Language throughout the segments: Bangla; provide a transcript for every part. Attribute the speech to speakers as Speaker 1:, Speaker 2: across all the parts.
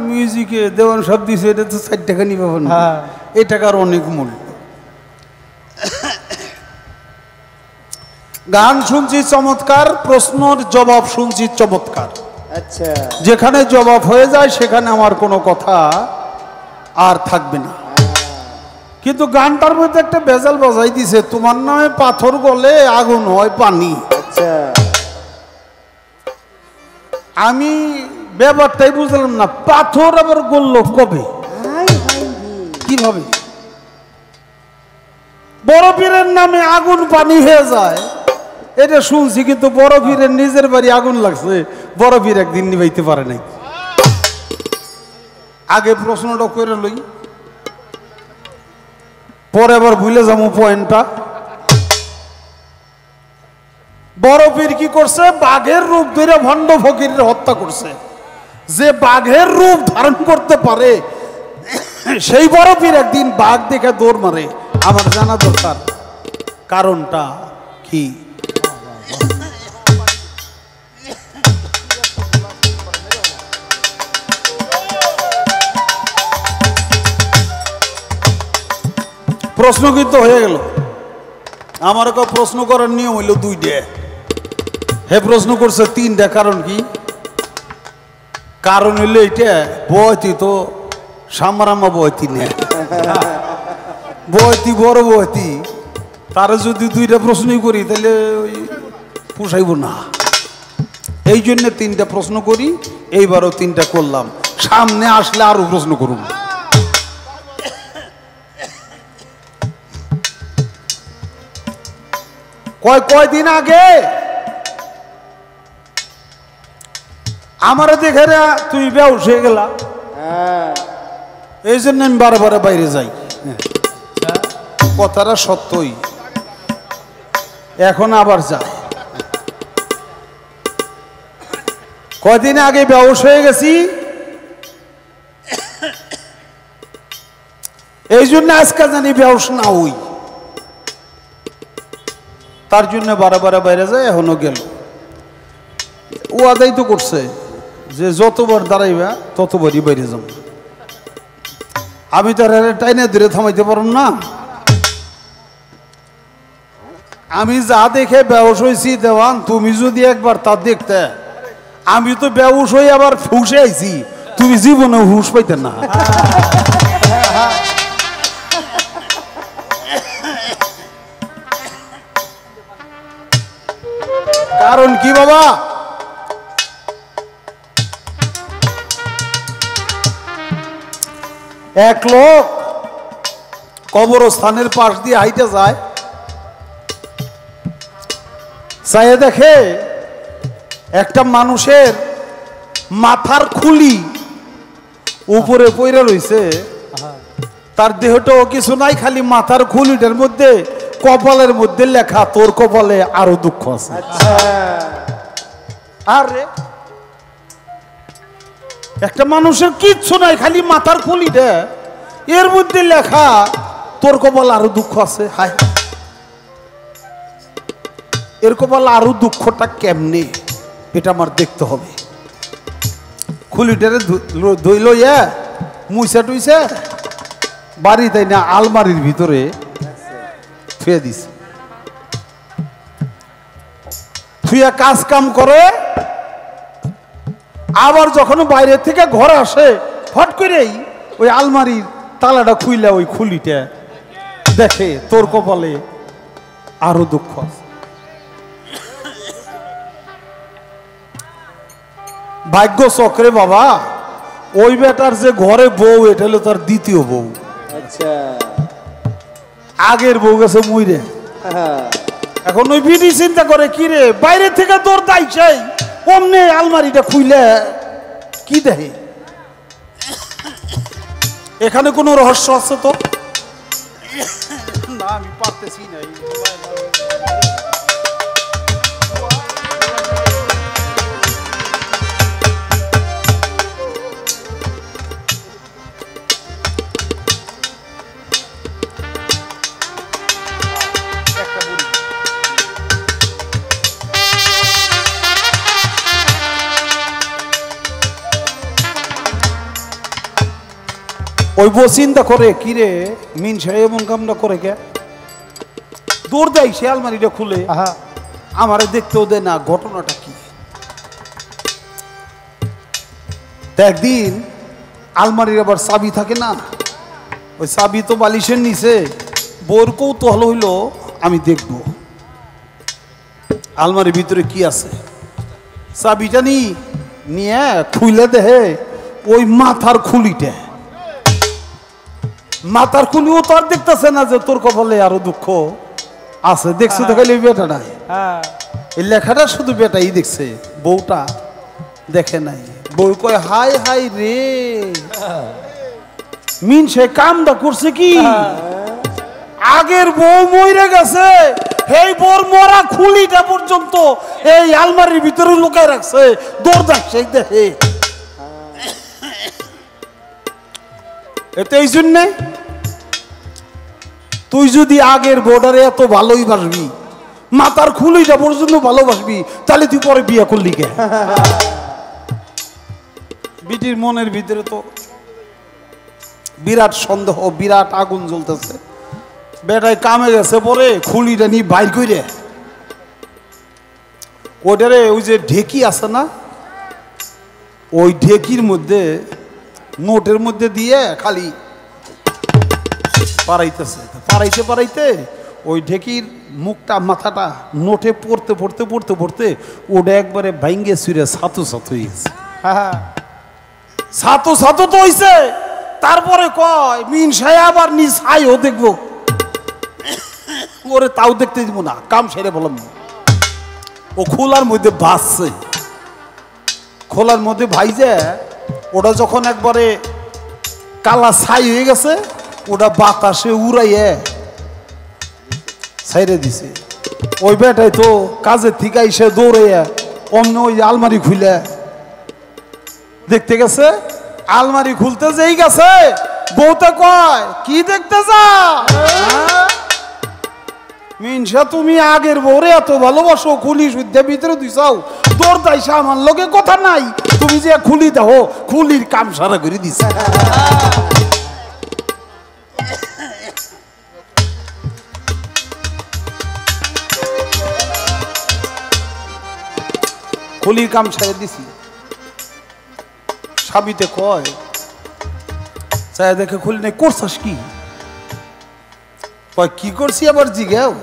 Speaker 1: মিউজিকে দেওয়ান সব দিছে, এটা তো 4 টাকা নিবে না, এই টাকার অনেক মূল্য। গান শুনছি চমৎকার, প্রশ্নের জবাব শুনছি চমৎকার।
Speaker 2: আচ্ছা,
Speaker 1: যেখানে জবাব হয়ে যায় সেখানে আমার কোনো কথা আর থাকবে না। কিন্তু গানটার মধ্যে একটা বেজাল বাজাই দিছে, তোমার নামে পাথর গলে আগুন হয় পানি।
Speaker 2: আচ্ছা,
Speaker 1: আমি ব্যাপারটাই বুঝলাম না, পাথর আবার গলল কবে, কিভাবে? বড় পীরের নামে আগুন পানি হয়ে যায় এটা শুনছি, কিন্তু বড় পীরের নিজের বাড়ি আগুন লাগছে, বড় পীর একদিন নিবাইতে পারে নাই। আগে প্রশ্নটা করে লই, পরে আবার ভুলে যাবো পয়েন্টটা। বড় পীর কি করছে? বাঘের রূপ ধরে ভণ্ড ফকিরের হত্যা করছে। যে বাঘের রূপ ধারণ করতে পারে সেই বড় পীর একদিন বাঘ দেখে দৌড় মারে। আমার জানা দরকার কারণটা কি। প্রশ্ন কিন্তু হয়ে গেল। আমার প্রশ্ন করার নিয়ম হইল 2টা, হে প্রশ্ন করছে 3টা। কারণ কি? কারণ হইলে এটা বয়তি তো সামরামা বয়তি নে, বয়তি বড় বয়তি, তারা যদি 2টা প্রশ্নই করি তাহলে ওই পোষাইব না। এই জন্য 3টা প্রশ্ন করি, এইবারও 3টা করলাম। সামনে আসলে আরো প্রশ্ন করুন। কয়দিন আগে আমার দেখে তুই বেউস হয়ে গেলা, এই জন্য আমি বারে বাইরে যাই। কথাটা সত্যই, এখন আবার যাই। কয়দিন আগে বেউস হয়ে গেছি, এই জন্য আজকে জানি বেউস না হই, তার জন্য বারে বাইরে যায়। এখনো গেল, ও আদায় তো করছে যে যতবার দাঁড়াইবা ততবারই বাইরে যাব। আমি তো আর টাইনে ধরে থামাইতে পারব না। আমি যা দেখে বেউস হয়েছি দেওয়ান, তুমি যদি একবার তা দেখতে, আমি তো বেউস হয়ে আবার হুশে আইছি, তুমি জীবনে হুশ পাইতে না। কারণ কি বাবা? এক লোক কবরস্থানের পাশ দিয়ে হাইটে যায়, চাইয়ে দেখে একটা মানুষের মাথার খুলি উপরে পইরা রইছে। তার দেহটাও কিছু নাই, খালি মাথার খুলিটার মধ্যে কপালের মধ্যে লেখা, তোর কপালে আরো দুঃখ আছে। আরে একটা মানুষের কিচ্ছু নাই, খালি মাথার খুলিটা, এর মধ্যে লেখা তোর কপালে আরো দুঃখ আছে। হায়, এর কপালে আরো দুঃখটা কেমনে, এটা আমার দেখতে হবে। খুলিটারে ধুইল, মুইসা টুইসা বাড়ি, তাই না আলমারির ভিতরে থুয়ে দিছে। থুয়া কাজ কাম করে, আবার যখন বাইরে থেকে ঘর আসে, ফট করেই ওই আলমারির তালাটা খুইলা ওই খুলিটা দেখে তোর কপালে আরো দুঃখ আছে। ভাগ্য চক্রে বাবা, ওই বেটার যে ঘরে বউ, এটা হলো তার দ্বিতীয় বউ।
Speaker 2: আচ্ছা,
Speaker 1: আগের বউ গেছে মুইরে। এখন ওই বিডি চিন্তা করে, কি রে বাইরে থেকে তোর দায় চাই, অমনে আলমারিটা খুইলে কি দেখে, এখানে কোনো রহস্য আছে তো? না, আমি পারতেছি না। ওই বউ চিন্তা করে কিরে মিন সাহেব এমন কামটা করে কে, দৌড় দেয় সে আলমারিটা খুলে, আমারে দেখতেও দেয় না ঘটনাটা কি। একদিন আলমারির আবার চাবি থাকে না, ওই চাবি তো বালিশের নিচে, বউর কৌতূহল হইল আমি দেখব আলমারির ভিতরে কি আছে। চাবিটা নিয়ে খুলে দেহে ওই মাথার খুলিটা, মাথার খুলিও তো আর দেখতেছে না যে তোর কপালে আরো দুঃখ আছে, দেখছে তো খালি বেটা নাই, এই লেখাটা শুধু বেটাই দেখছে, বউটা দেখে নাই। বউ কয় হাই হাই রে, মিন সে কামটা করছে কি, আগের বউ মরে গেছে, এই বউর মরা খুলিটা পর্যন্ত এই আলমারির ভিতরে লুকায় রাখছে, দৌড় যাচ্ছে দেখে। এতে এই জন্যে তুই যদি আগের বর্ডারে এত ভালোই বাসবি, মাথার খুলিটা পর্যন্ত ভালোবাসবি, তাহলে তুই পরে বিয়ে করলি কে? বিটির মনের ভিতরে তো বিরাট সন্দেহ, বিরাট আগুন জ্বলতেছে। বেটায় কামে গেছে পরে খুলিটা নিয়ে বাইর করে ওটারে ওই যে ঢেকি আছে না, ওই ঢেকির মধ্যে নোটের মধ্যে দিয়ে খালি পাড়াইতেছে, পাড়াইতে পাড়াইতে ওই ঢেকির মুখটা মাথাটা নোটে পড়তে পড়তে পড়তে পড়তে ওটা একবারে ভাঙ্গে ছুঁড়ে ছাতু ছাতু হয়ে গেছে। ছাতু ছাতু তো হইছে, তারপরে কয় মিন সাহেব আবার নিজ আইও দেখবো, ওরে তাও দেখতে দিব না, কাম সেরে বললাম। ও খোলার মধ্যে ভাসছে, খোলার মধ্যে ভাইজে ওটা যখন একবারে কালা ছাই হয়ে গেছে, ওটা বাতাসে উড়াইয়ে ছাইরে দিছে। ওই বেটাই তো কাজের থেকে এসে দৌড়াইয়া অন্য ওই আলমারি খুলে দেখতে গেছে, আলমারি খুলতে যেই গেছে বউতে কয় কি দেখতে যা, মিনসা তুমি আগের বউরে এত ভালোবাসো, খুলি সুদ্ধে ভিতরে দিছাও, তোর দাইসা আমার লগে কথা নাই, তুমি যে খুলি দাও, খুলির কাম সারা করে দিছে। খুলির কাম সারা দিছি। সাবিতে কয় চাই দেখে খুলি নাই, করছাস কি? কয় কি করছি আবার জিগাও,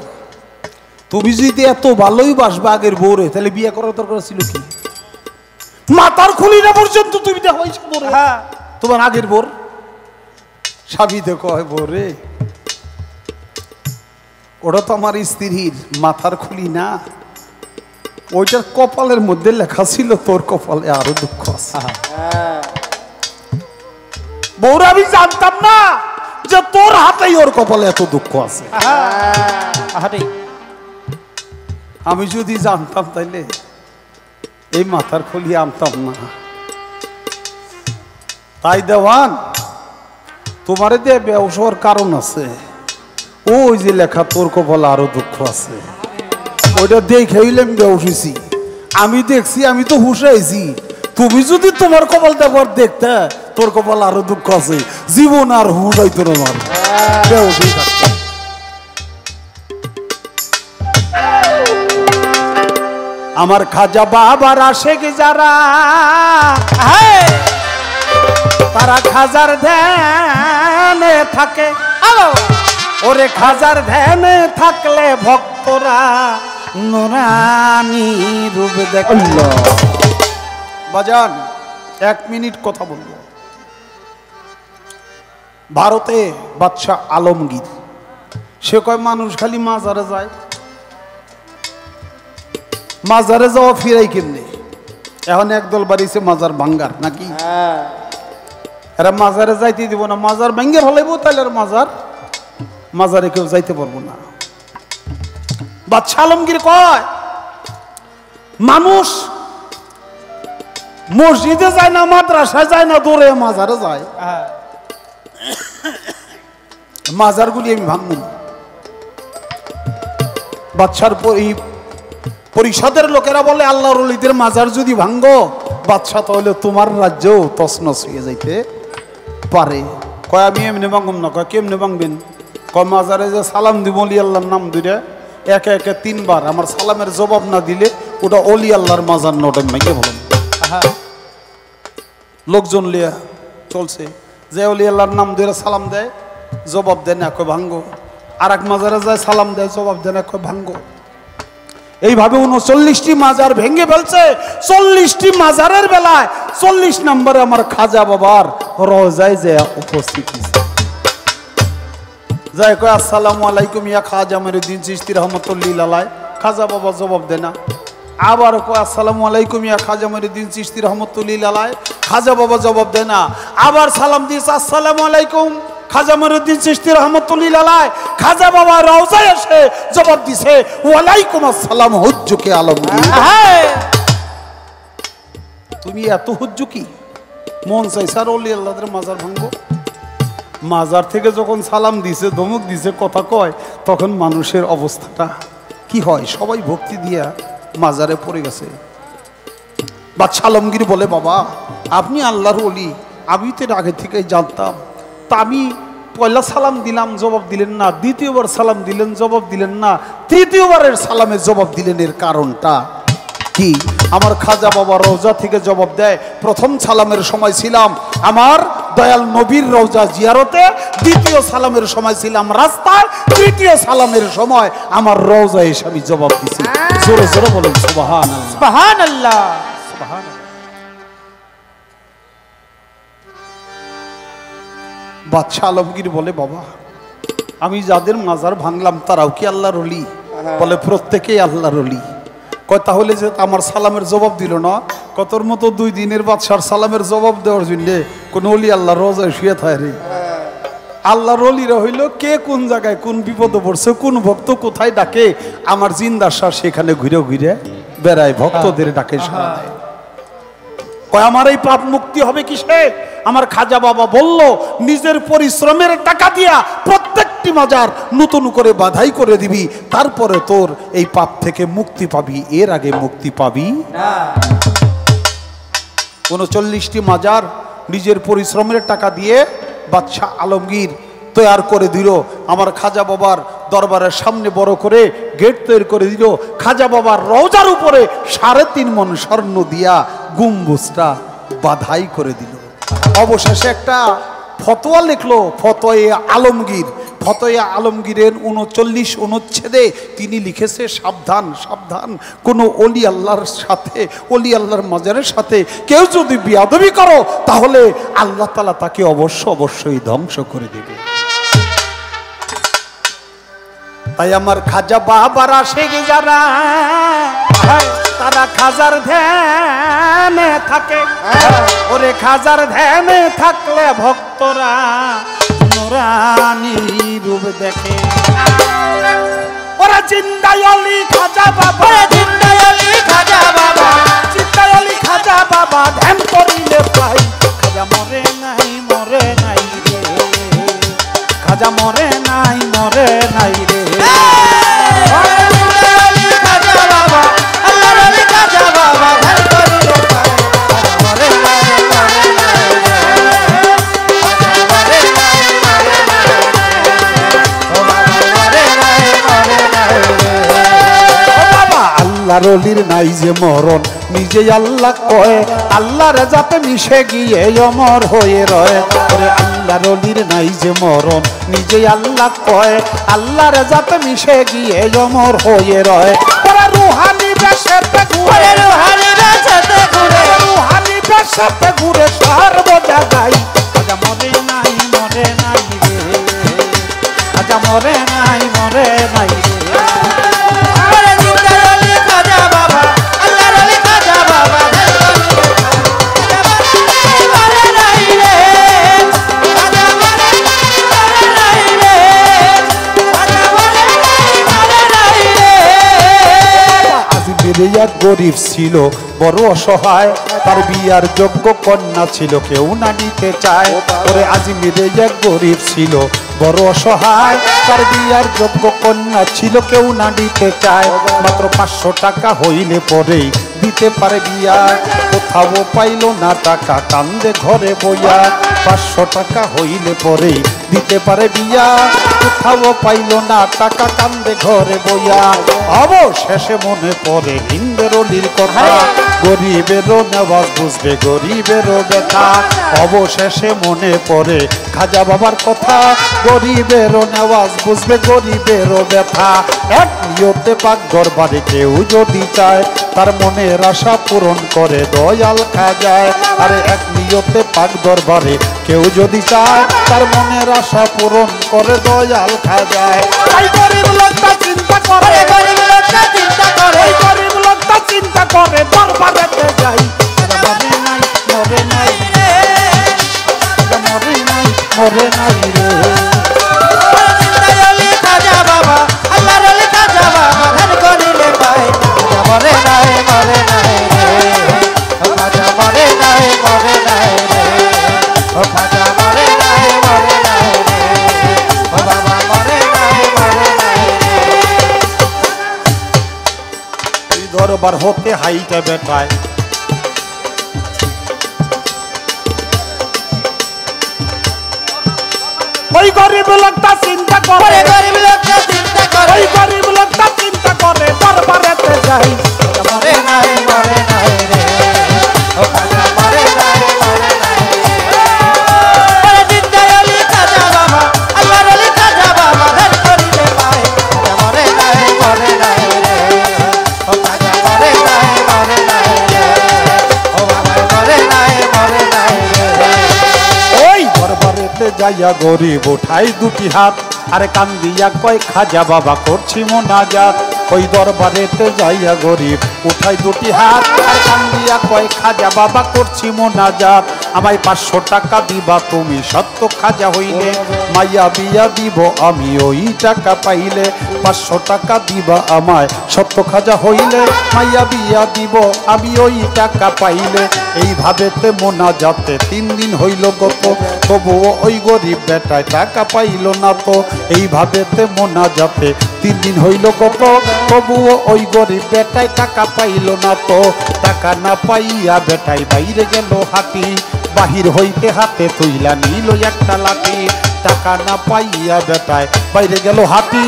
Speaker 1: তুমি যদি এত ভালোই বাসবা আগের বউরে, তাহলে বিয়ে করার দরকার ছিল কি? মাথার খুলি না পর্যন্ত তুমি দেখো তোমার আগের বোর। সাবিতে কয় বউরে ওটা তো আমার স্ত্রীর মাথার খুলি না, ওইটার কপালের মধ্যে লেখা ছিল তোর কপালে আরো দুঃখ আছে। বউরা আমি জানতাম না যে তোর হাতেই ওর কপালে এত দুঃখ আছে। আমি যদি জানতাম তাইলে এই মাথার খুলি আনতাম না। তাই দেওয়ান তোমারে দিয়ে ব্যবসার কারণ আছে, ওই যে লেখা তোর কপালে আরো দুঃখ আছে, ওইটা দেখে হইলাম ব্যবসেছি। আমি দেখছি, আমি তো হুশাইছি, তুমি যদি তোমার কপাল দেখার দেখতে তোর কপাল আরো দুঃখ আছে, জীবন আর হুশ হইতো না। আমার খাজা বাবার আশেক যারা, তারা খাজার ধ্যানে থাকে, ওরে খাজার ধ্যানে থাকলে ভক্তরা নুরানি রূপ দেখল। বাজান 1 মিনিট কথা বলবো। ভারতে বাদশাহ আলমগীর, সে কয় মানুষ খালি মাজারে যায়, মাজারে যাওয়া ফিরাই কেমনে? এখন একদল বাড়িছে মাজার ভাঙ্গার নাকি, এরা মাজারে যাইতে দিব না, মাজার ভাঙ্গার হলাইব, তাহলে আর মাজারে কেউ যাইতে পারবো না। বাদশাহ আলমগীর কয় মানুষ মসজিদে যায় না, মাদ্রাসায় যায় না, দৌড়ে মাজারে যায়। মাজারগুলি আমি ভাঙব না। বাদশার পরিষদের লোকেরা বলে আল্লাহর ওলিদের মাজার যদি ভাঙ্গো বাদশা, তাহলে তোমার রাজ্যও তছনছ হয়ে যাইতে পারে। কয় আমি এমনি ভাঙুম না। কয় কেমনি ভাঙবেন? কয় মাজারে যে সালাম দিব অলি আল্লাহর নাম ধরে একে একে 3 বার, আমার সালামের জবাব না দিলে ওটা অলি আল্লাহর মাজার নটে মাইকে বলেন। লোকজন লিয়া চলছে, যে অলি আল্লাহর নাম ধরে সালাম দেয় জবাব দেয় না, কয় ভাঙ্গো। আর এক মাজারে যায় সালাম দেয় জবাব দেয় না, কয় ভাঙ্গো। এইভাবে 39টি মাজার ভেঙে ফেলছে। 40টি মাজারের বেলায় 40 নম্বরে আমার খাজা বাবার রওজায় যে উপস্থিত যায়, কয় আসসালামু আলাইকুম ইয়া খাজা মঈনুদ্দিন চিশতি রহমাতুল্লাহি আলাইহি। খাজা বাবা জবাব দেয় না। আবার কয় আসসালামু আলাইকুম ইয়া খাজা মঈনুদ্দিন চিশতি রহমাতুল্লাহি আলাইহি। খাজা বাবা জবাব দেয় না। আবার সালাম দিয়েছে আসসালামু আলাইকুম খাজা মঈনুদ্দিন চিশতি রহমাতুল্লাহি আলাইহি। খাজা বাবা রওজায় এসে জবাব দিছে ওয়ালাইকুম আসসালাম হুজ্জুকে আলমগীর। তুমি এত হুজ্জুকি মন চাইছে আর অলি আল্লাহর মাজার ভাঙবো? মাজার থেকে যখন সালাম দিছে, ধমক দিছে, কথা কয়, তখন মানুষের অবস্থাটা কি হয়? সবাই ভক্তি দিয়া মাজারে পড়ে গেছে। বাদশা আলমগীর বলে, বাবা আপনি আল্লাহর ওলি, আমি তো আগে থেকেই জানতাম। তা আমি পয়লা সালাম দিলাম, জবাব দিলেন না। দ্বিতীয়বার সালাম দিলেন, জবাব দিলেন না। তৃতীয়বারের সালামের জবাব দিলেন, এর কারণটা কি? আমার খাজা বাবা রওজা থেকে জবাব দেয়, প্রথম সালামের সময় ছিলাম আমার দয়াল নবীর রওজা জিয়ারতে, দ্বিতীয় সালামের সময় ছিলাম রাস্তায়, তৃতীয় সালামের সময় আমার রওজা এসে আমি জবাব দিছি। জোরে জোরে বলেন সুবহানাল্লাহ, সুবহানাল্লাহ, সুবহানাল্লাহ। বাদশা আলমগীর বলে, বাবা আমি যাদের মাজার ভাঙলাম তারাও কি আল্লাহর ওলি? বলে প্রত্যেকেই আল্লাহর ওলি। কয় তাহলে যে আমার সালামের জবাব দিল না? কতর মতো 2 দিনের বাদশার সালামের জবাব দেওয়ার জন্য কোন ওলি আল্লাহর রওজায় শুয়ে থাকে রে? আল্লাহর ওলিরা হইল কে কোন জায়গায় কোন বিপদে পড়ছে, কোন ভক্ত কোথায় ডাকে, আমার জিন্দার শাহ সেখানে ঘুরে ঘুরে বেড়ায়, ভক্তদের ডাকে সাড়া দেয়। কয় আমার এই পাপ মুক্তি হবে কিসে? আমার খাজা বাবা বলল, নিজের পরিশ্রমের টাকা দিয়া প্রত্যেকটি মাজার নতুন করে বাধাই করে দিবি, তারপরে তোর এই পাপ থেকে মুক্তি পাবি, এর আগে মুক্তি পাবি না। 39টি মাজার নিজের পরিশ্রমের টাকা দিয়ে বাদশা আলমগীর তৈরি করে দিল। আমার খাজা বাবার দরবারের সামনে বড় করে গেট তৈরি করে দিল। খাজা বাবার রওজার উপরে 3.5 মণ স্বর্ণ দিয়া গম্বুজটা বাধাই করে দিল। অবশেষে একটা ফতোয়া লিখলো, ফতোয়ে আলমগীর। ফতোয়ে আলমগীরের 39 অনুচ্ছেদে তিনি লিখেছে, সাবধান সাবধান, কোনো অলি আল্লাহর সাথে, অলি আল্লাহর মাজারের সাথে কেউ যদি বিয়াদবি করো তাহলে আল্লাহ তাআলা তাকে অবশ্যই ধ্বংস করে দেবে। তাই আমার খাজা বাবারা শেখে যারা, তারা খাজার ধ্যানে থাকে। ওরে খাজার ধ্যানে থাকলে ভক্তরা নুরানি রূপ দেখে। ওরা জিন্দাই অলি খাজা বাবা, জিন্দাই অলি খাজা বাবা, জিন্দাই অলি খাজা বাবা, ধ্যান করিলে পাই খাজা মরে নাই, মরে নাই রে, খাজা মরে নাই, মরে নাই রে। আল্লাহর ওলির নাই যে মরণ, নিজে আল্লাহ কয়, আল্লাহর যাতে মিশে গিয়ে অমর হয়ে রয়। ওরে আল্লাহর ওলির নাই যে মরণ, নিজে আল্লাহ কয়, আল্লাহর যাতে মিশে গিয়ে অমর হয়ে রয়। ওরা রুহানি বেশেতে ঘুরে, রুহানি বেশেতে ঘুরে, রুহানি বেশেতে ঘুরে সর্বদা গাই খাজা মরে নাই, মরে নাই রে, খাজা মরে নাই, মরে নাই রে। এক গরিব ছিল বড় অসহায়, তার বিয়ার যোগ্য কন্যা ছিল কেউ না নিতে চায়। ওরে আজমিরে এক গরিব ছিল বড় অসহায়, তার বিয়ার যোগ্য কন্যা ছিল কেউ না নিতে চায়। মাত্র 500 টাকা হইলে পরেই দিতে পারে বিয়া, কোথাও পাইল না টাকা কান্দে ঘরে বইয়া। 500 টাকা হইলে পরে দিতে পারে বিয়া কোথাও পাইল না টাকা কান্দে ঘরে বইয়া অবশেষে মনে পড়ে হিন্দের অলির কথা গরিবেরও নেওয়াজ বুঝবে গরিবেরও ব্যথা অবশেষে মনে পড়ে খাজা বাবার কথা গরিবেরও নেওয়াজ বুঝবে গরিবেরও ব্যথা এক নিয়তে পাক দরবারে কেউ যদি চায় তার মনের আশা পূরণ করে দয়াল খাজায় আরে এক নিয়তে পাক দরবারে কেউ যদি চায় তার মনের আশা পূরণ করে দয়াল খাজায় এই গরিব লোকটা চিন্তা করে গরিব লোকটা চিন্তা করে গরিব লোকটা চিন্তা করে দরবারেতে যাই মরে নাই মরে নাই মরে নাই মরে নাই রে মরে নাই মরে নাই রে খাজা মরে নাই মরে নাই রে ও খাজা মরে নাই মরে নাই রে ও বাবা মরে নাই মরে নাই রে এই দরবার হতে হাইটা বেটায় ওই গরিব লোকটা চিন্তা করে গরিব লোকটা চিন্তা করে ওই গরিব লোকটা চিন্তা করে দরবারেতে যাই মরে নাই মরে নাই রে ও খাজা মরে নাই মরে নাই রে জিন্দা আলী খাজা বাবা আল্লাহর আলী খাজা বাবা ধর করিলে পায় মরে নাই মরে নাই রে ও খাজা মরে নাই মরে নাই রে ও বাবা মরে নাই মরে নাই রে ওই দরবারেতে যাইয়া গরিব উঠাই দুটি হাত আরে কান্দিয়া কয় খাজা বাবা করছি মোনাজাত ওই দরবারেতে যাইয়া গরিব উঠাই দুটি হাত আর কান্দিয়া কয় খাজা বাবা করছি মোনাজাত আমায় 500 টাকা দিবা তুমি সত্য খাজা হইলে মাইয়া বিয়া দিব আমি ওই টাকা পাইলে 500 টাকা দিবা আমায় সত্য খাজা হইলে মাইয়া বিয়া দিব আমি ওই টাকা পাইলে এইভাবেতে মোনাজাতে 3 দিন হইল গত তবুও ওই গরিব বেটায় টাকা পাইল না তো এইভাবেতে মোনাজাতে 3 দিন হইল গত তবুও ওই গরিব বেটায় টাকা পাইল না তো টাকা না পাইয়া বেটায় বাইরে গেল হাতি বাহির হইতে হাতে তুইলা নিল একটা লাঠি টাকা না পাইয়া বেটায় বাইরে গেল হাতি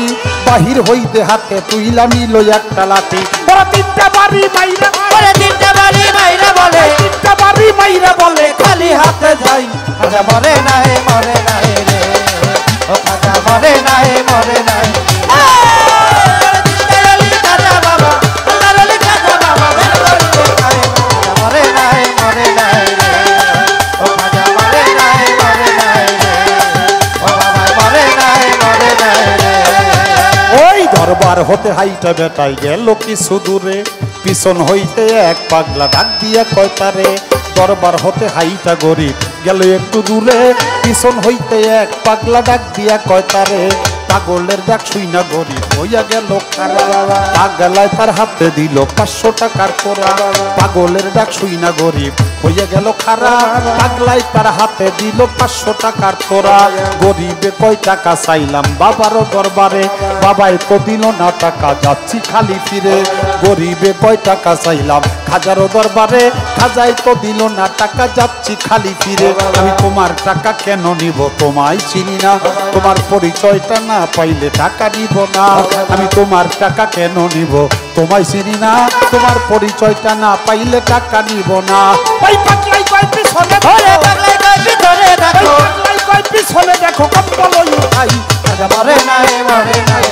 Speaker 1: বাহির হইতে হাতে তুইলা নিল একটা লাঠি ওরা 3টা বাড়ি মাইরা ওরা 3টা বাড়ি মাইরা বলে 3টা বাড়ি মাইরা বলে খালি হাতে যাই খাজা মরে নাই মরে নাই রে ও খাজা মরে নাই মরে নাই দরবার হতে হাইটা বেটাই গেল কিছু দূরে পিছন হইতে এক পাগলা ডাক দিয়া কয় তারে দরবার হতে হাইটা গরিব গেল একটু দূরে পিছন হইতে এক পাগলা ডাক দিয়া কয় তারে পাগলের ডাক শুই না গরিব হইয়া গেল খারা পাগলায় তার হাতে দিল 500 টাকার কোরা পাগলের ডাক শুই না গরিব হইয়া গেল খারা পাগলায় তার হাতে দিল 500 টাকার কোরা গরিবে কয় টাকা চাইলাম বাবারও দরবারে বাবাই তো দিল না টাকা যাচ্ছি খালি ফিরে গরিবে কয় টাকা চাইলাম খাজারও দরবারে খাজাই তো দিল না টাকা যাচ্ছি খালি ফিরে আমি তোমার টাকা কেন নিব তোমায় চিনি না তোমার পরিচয়টা না পাইলে টাকা নিব না আমি তোমার টাকা কেন নিব তোমায় চিনি না তোমার পরিচয়টা না পাইলে টাকা নিব না ওই পাগলাই কয় পিছনে ধরে পাগলাই কয় পিছনে দেখো পাগলাই কয় পিছনে দেখো কম্বল উঠাই খাজা মরে নাই মরে নাই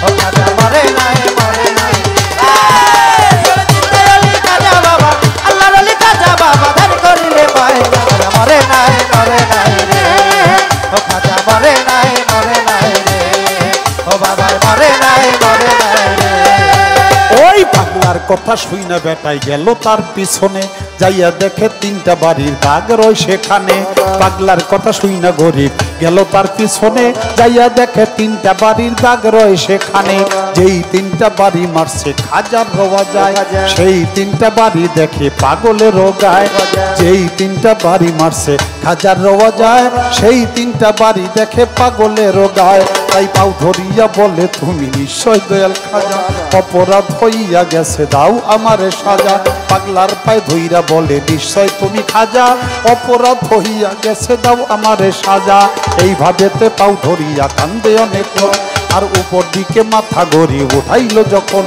Speaker 1: ও খাজা মরে নাই মরে নাই জিন্দা আলী খাজা বাবা আল্লাহর আলী খাজা বাবা ধর করিলে পায় খাজা মরে নাই মরে নাই রে ও খাজা মরে নাই মরে নাই রে ও বাবা মরে নাই মরে নাই রে ওই পাগলার কথা শুই না বেটাই গেল তার পিছনে যাইয়া দেখে 3টা বাড়ির দাগ রয় সেখানে পাগলার কথা শুই না গরিব গেল তার পিছনে যাইয়া দেখে 3টা বাড়ির দাগ রয় সেখানে যেই 3টা বাড়ি মারছে খাজার রোয়া যায় সেই 3টা বাড়ি দেখে পাগলের রোগায় যেই 3টা বাড়ি মারছে খাজার রোয়া যায় সেই 3টা দুইটা বাড়ি দেখে পাগলেরও গায়, তাই পাও ধরিয়া বলে তুমি নিশ্চয় দয়াল খাজা, অপরাধ হইয়া গেছে দাও আমারে সাজা। পাগলার পায়ে ধইরা বলে নিশ্চয় তুমি খাজা, অপরাধ হইয়া গেছে দাও আমারে সাজা। এইভাবেতে পাও ধরিয়া কান্দে অনেক, আর উপর দিকে মাথা গড়ি উঠাইল যখন,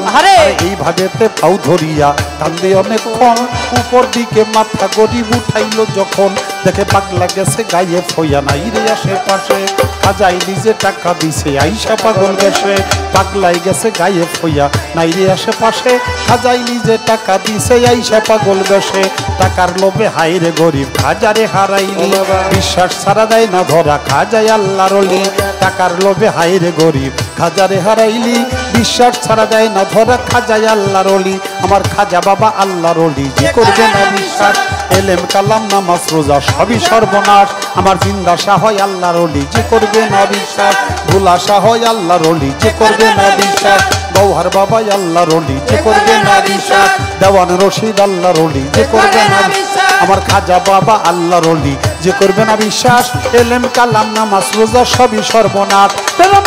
Speaker 1: এইভাবেতে পাও ধরিয়া কান্দে অনেকক্ষণ, উপর দিকে মাথা গড়ি উঠাইল যখন, দেখে পাগলা গেছে গায়ে ফইয়া নাই রে আশেপাশে, খাজাই নিজে টাকা দিছে আইসা পাগল গেছে, পাগলাই গেছে গায়ে ফইয়া নাই রে আশেপাশে, খাজাই নিজে টাকা দিছে আইসা পাগল গেছে। টাকার লোভে হাইরে গরিব খাজারে হারাইলি, বিশ্বাস ছাড়া দেয় না ধরা খাজাই আল্লাহর ওলি। টাকার লোভে হাইরে গরিব খাজারে হারাইলি, বিশ্বাস ছাড়া দেয় না ধরা খাজাই আল্লাহর ওলি। আমার খাজা বাবা আল্লাহর ওলি, যে করবে না বিশ্বাস, এলেম কালাম নামাজ রোজা সবই সর্বনাশ। আমার জিন্দাসা হয় আল্লাহর ওলি, যে করবে না বিশ্বাস, ভুলাসা হয় আল্লাহর ওলি, যে করবে না বিশ্বাস। গৌহার বাবা আল্লাহর ওলি, যে করবে না বিশ্বাস, দেওয়ান রশিদ আল্লাহর ওলি, যে করবে না বিশ্বাস। আমার খাজা বাবা আল্লাহর ওলি, যে করবে না বিশ্বাস, এলেম কালাম নামাজ রোজা সবই সর্বনাশ।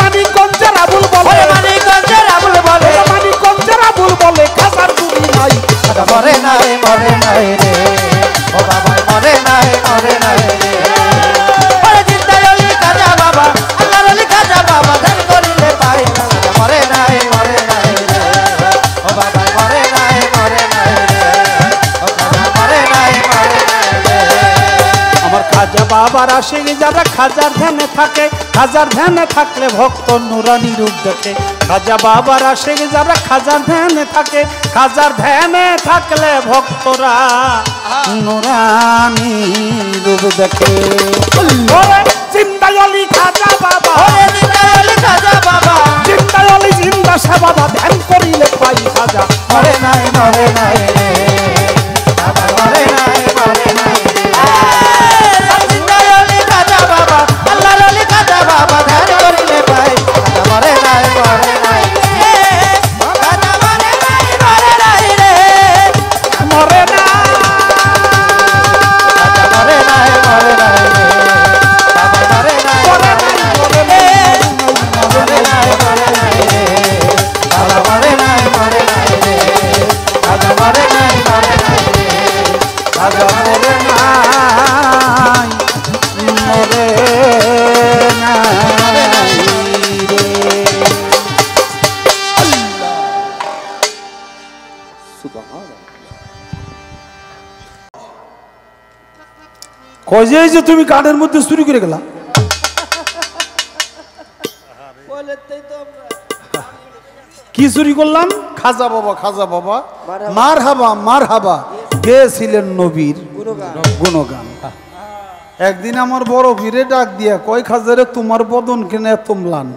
Speaker 1: মানিকগঞ্জের আবুল বলে, মানিকগঞ্জের আবুল বলে, মানিকগঞ্জের আবুল বলে খাজার গুলি নাই, মরে নাই মরে নাই রে, ও বাবা মরে নাই মরে নাই রে। ওরে জিন্দা ওলি খাজা বাবা আল্লাহর ওলি খাজা বাবা, ধ্যান করিলে পাই না, মরে নাই মরে নাই রে, ও বাবা মরে নাই মরে নাই রে, ও খাজা মরে নাই মরে নাই রে। আমার খাজা বাবার আশিক যারা খাজার ধ্যানে থাকে, খাজার ধ্যানে থাকলে ভক্ত নুরানি রূপ দেখে। খাজা বাবার আশিক যারা খাজার ধ্যানে থাকে, খাজার ধ্যানে থাকলে ভক্তরা নুরানি রূপ দেখে। জিন্দা ওলি খাজা বাবা, জিন্দা ওলি খাজা বাবা, জিন্দা ওলি জিন্দা সে বাবা, ধ্যান করিলে পাই খাজা, মরে নাই মরে নাই রে, বাবা মরে নাই মরে নাই রে। জিন্দা ওলি খাজা বাবা আল্লাহর ওলি খাজা বাবা, ধ্যান করিলে পাই খাজা, মরে নাই মরে নাই রে, খাজা মরে নাই মরে নাই রে, মরে নাই খাজা মরে নাই মরে নাই রে, বাবা মরে নাই মরে নাই মরে নাই মরে নাই রে, বাবা মরে নাই মরে নাই রে, খাজা মরে নাই মরে নাই রে, খাজা মরে নাই মরে নাই রে। কয় যে তুমি গানের মধ্যে চুরি করে গেলা, কি চুরি করলাম? খাজা বাবা খাজা বাবা মার হাবা মার হাবা গেছিলেন নবীর গুণগান। একদিন আমার বড় পীরে ডাক দিয়া কয় খাজারে তোমার বদন কেনে তোমলান,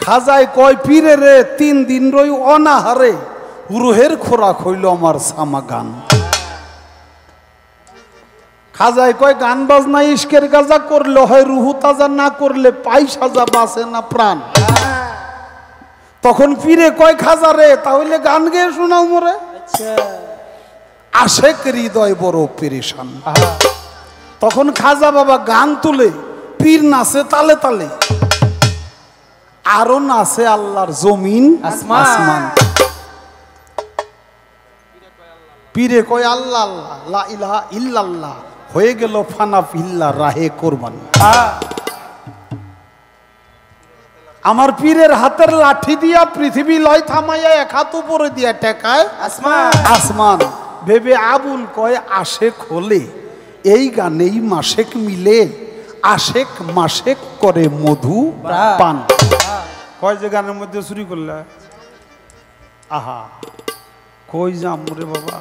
Speaker 1: খাজায় কয় পীরে রে 3 দিন রই অনাহারে, রুহের খোরাক হইল আমার সামা গান। খাজায় কয় গান বাজনা ইশকের গাজা করলে হয় রুহু তাজা, না করলে পাই সাজা, বাঁচে না প্রাণ। তখন পীরে কয় খাজারে তাহলে গান গেয়ে শোনাও মোরে। আশেক হৃদয় বড় পেরেশান। তখন খাজা বাবা গান তুলে, পীর নাচে তালে তালে, আরো নাচে আল্লাহর জমিন আসমান। পীরে কয় আল্লাহ আল্লাহ লা ইলাহা ইল্লাল্লাহ, হয়ে গেল ফানা ফিল্লা রাহে কোরবান। আমার পীরের হাতের লাঠি দিয়া পৃথিবী লয় থামাইয়া, এক হাত উপরে দিয়া টেকায় আসমান। ভেবে আবুল কয় আশেক হলে এই গানেই মাসেক মিলে, আশেক মাসেক করে মধু পান। কয় যে গানের মধ্যে চুরি করলে, আহা কই যাম রে বাবা।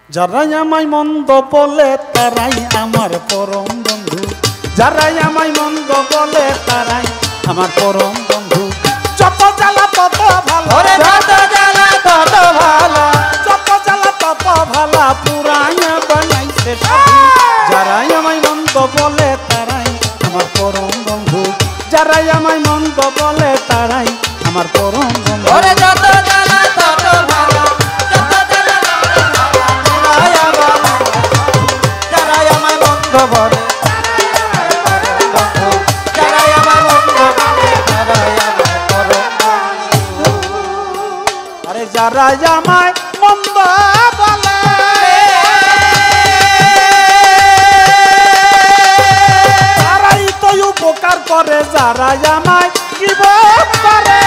Speaker 1: যারাই আমায় মন্দ বলে তারাই আমার পরম বন্ধু, যারাই আমায় মন্দ বলে তারাই আমার পরম বন্ধু। যত জ্বালা তত ভালো, যত জ্বালা তত ভালো, যত জ্বালা তত ভালো, পুরাইয়া বানাইছে সাধু। যারাই আমায় মন্দ বলে তারাই আমার পরম বন্ধু, যারাই আমায় মন্দ বলে তারাই আমার পরম বন্ধু। যত জ্বালা তত ভালো, যত জ্বালা তত ভালো, যারাই আমায় মন্দ বলে যারা আমায় মন্দ বলে তারাই তো উপকার করে যারা আমায় গীবত করে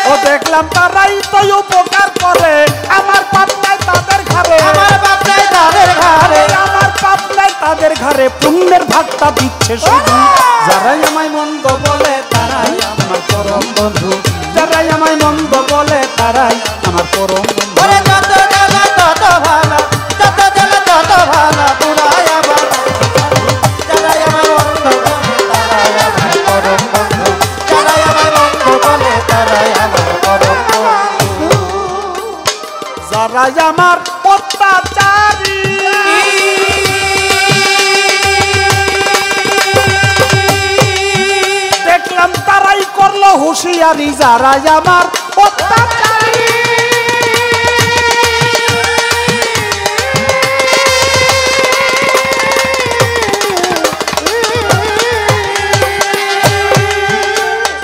Speaker 1: ও দেখলাম তারাই তো উপকার করে আমার পাপ নাই তাদের ঘরে
Speaker 2: আমার বাপ নাই তাদের ঘরে
Speaker 1: আমার পাপ নাই তাদের ঘরে পুণ্যের ভাগটা দিচ্ছে শুধু যারাই আমায় মন্দ বলে তারাই আমার পরম বন্ধু যারাই আমায় মন্দ বলে তারাই আমার পরম বন্ধু
Speaker 2: ওরে যত জ্বালা তত ভালো যত জ্বালা তত ভালো পুরাই আমার যারাই আমার মন্দ বলে তারাই আমার পরম বন্ধু যারাই আমার মন্দ বলে তারাই আমার পরম বন্ধু
Speaker 1: যারাই আমার অত্যাচারী দেখলাম তারাই করলো হুঁশিয়ারি যারাই আমার অত্যাচারী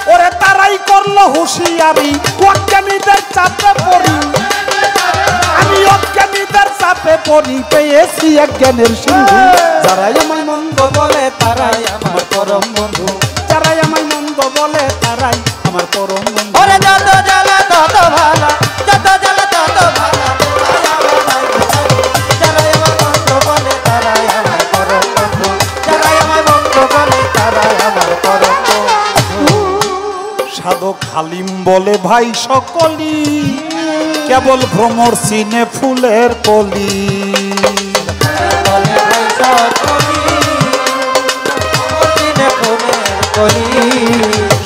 Speaker 1: ওরে তারাই করলো হুঁশিয়ারি অজ্ঞানীদের চাপে পড়ি আমি অজ্ঞানীদের চাপে পড়ি পেয়েছি এক জ্ঞানের সিন্ধু যারাই আমায় মন্দ বলে তারাই আমার পরম বন্ধু যারাই আমায় মন্দ বলে তারাই আমার পরম বন্ধু
Speaker 2: ওরে যত জ্বালা তত ভালো যত জ্বালা তত ভালো যারাই আমার মন্দ বলে তারাই আমার পরম বন্ধু যারাই আমার মন্দ বলে তারাই আমার পরম বন্ধু
Speaker 1: সাধক হালিম বলে ভাই সকলি কেবল ভ্রমর সিনে ফুলের কলি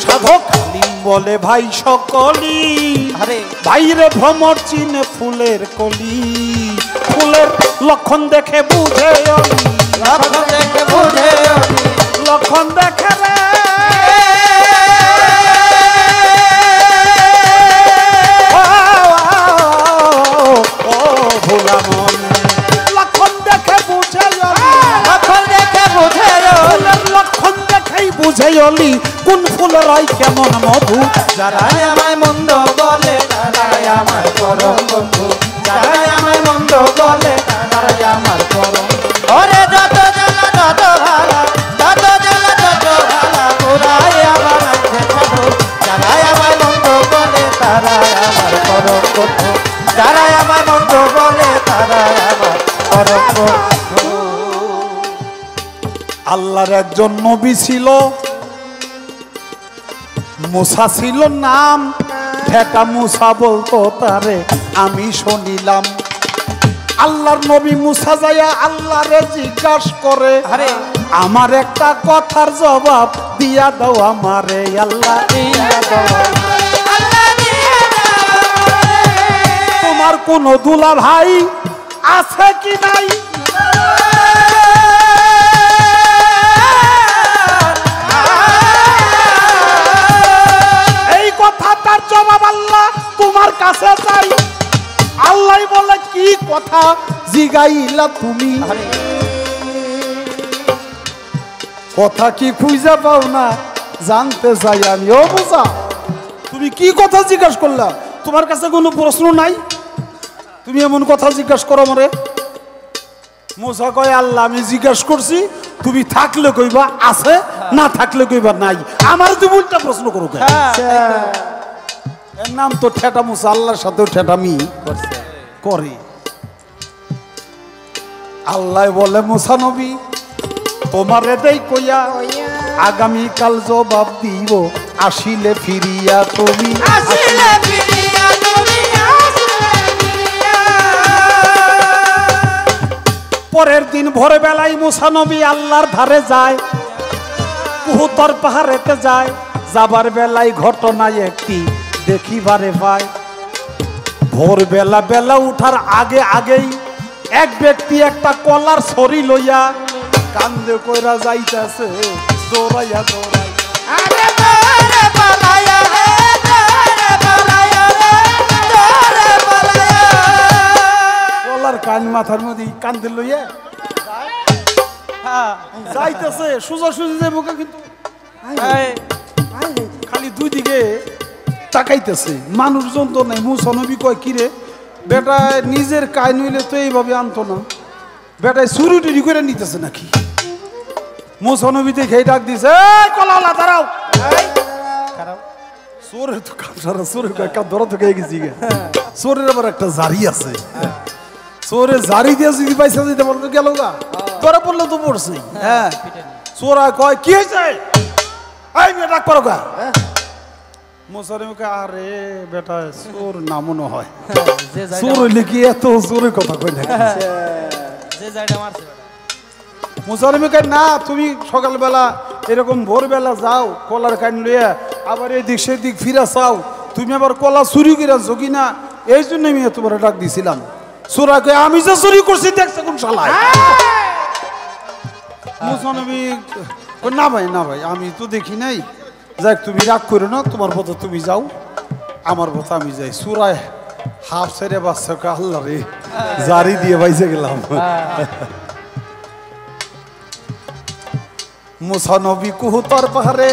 Speaker 1: সাধক হালিম বলে ভাই সকলি বাইরে ভ্রমর চিনে ফুলের কলি ফুলের লক্ষণ দেখে বুঝে লক্ষণ দেখে রে লক্ষণ দেখে বুঝে লক্ষণ দেখেই বুঝে অলি কোন ফুল রয় কেমন মধু
Speaker 2: যারাই আমায় মন্দ বলে তারাই আমার পরম বন্ধু যারাই আমায় মন্দ বলে তারাই আমার পরম ওরে যত জ্বালা তত ভালো যত জ্বালা তত ভালো পুরাই আমার সাধু যারাই আমায় মন্দ বলে তারাই আমার পরম বন্ধু যারাই আমায় মন্দ বলে তারাই আমার পরম বন্ধু
Speaker 1: আল্লাহর একজন নবী ছিল মুসা ছিল নাম ঠেটা মুসা বলতো তারে আমি শুনিলাম আল্লাহর নবী মুসা যাইয়া আল্লাহরে জিজ্ঞাসা করে
Speaker 2: আরে
Speaker 1: আমার একটা কথার জবাব দিয়া দাও আমারে আল্লাহ দিয়া দাও তোমার কোন দুলা ভাই আছে কি নাই এই কথা তার জবাব আল্লাহ তোমার কাছে চাই আল্লাহ বলে কি কথা জিগাইলা তুমি কথা কি খুঁজে পাও না জানতে চাই আমি ও মুসা তুমি কি কথা জিজ্ঞাসা করলা তোমার কাছে কোনো প্রশ্ন নাই তুমি এমন কথা জিজ্ঞাসা করো মরে মুসা কয় আল্লাহ আমি জিজ্ঞাসা করছি তুমি থাকলে কইবা আছে না থাকলে কইবা নাই আমার তুমি উল্টা প্রশ্ন করো কেন? এর নাম তো ঠেটা মুসা আল্লাহর সাথেও ঠেটামি করে আল্লাহ বলে মুসা নবী তোমার এটাই কইয়া আগামী কাল জবাব দিব আসিলে ফিরিয়া তুমি পরের দিন ভোর বেলায় মুসা নবী আল্লাহর ধারে যায় উহুতর পাহাড়েতে যায় যাবার বেলায় ঘটনায় একটি দেখিবারে পায় ভোর বেলা উঠার আগেই এক ব্যক্তি একটা কলার ছড়ি লইয়া কান্দে কইরা যাইতাছে দৌড়াইয়া কলার কান মাথার মধ্যে কান্দে লইয়া যাইতেছে সোজা সুজি যাইব কিন্তু খালি দুই দিকে তাকাইতেছে, মানুষজন তো নাই। মুসানবী কয় কিরে বেটা নিজের কায় নইলে তো এইভাবে আনতো না, বেটায় চুরি টুরি করে নিতেছে নাকি? মুসানবী দেখে ডাক দিছে, কলাওয়ালা দাঁড়াও। চোরের তো কাম সারা, চোরের কাম ধরা তো গিয়ে গেছি। চোরের আবার একটা জারি আছে, চোরে জারি দিয়ে যদি পয়সা দিতে পারতো গেল গা, ধরা পড়লে তো পড়ছে। হ্যাঁ, চোরা কয় কি হয়েছে, এই মেয়ে ডাক পারো গা। মুসানবী আরে বেটা চোর না মনে হয়, চোর হইলে কি এত চোরের কথা কই না? মুসানবী কয় না, তুমি সকালবেলা এরকম ভোরবেলা যাও কলার কান লইয়া, আবার এই দিক সেদিক ফিরা চাও, তুমি আবার কলা চুরি করে আছো কিনা, এই জন্য আমি তোমার ডাক দিছিলাম। চোরা কয় আমি যে চুরি করছি দেখছো কোন শালায়? মুসানবী কয় না ভাই না ভাই, আমি তো দেখি নাই। যাক তুমি রাগ করো না, তোমার পথে তুমি যাও, আমার পথে আমি যাই। চোরায় হাফ ছেড়ে বাচ্চা আল্লাহ রে, জারি দিয়ে বাইসে গেলাম। মুসানবী কুহুতার পাহাড়ে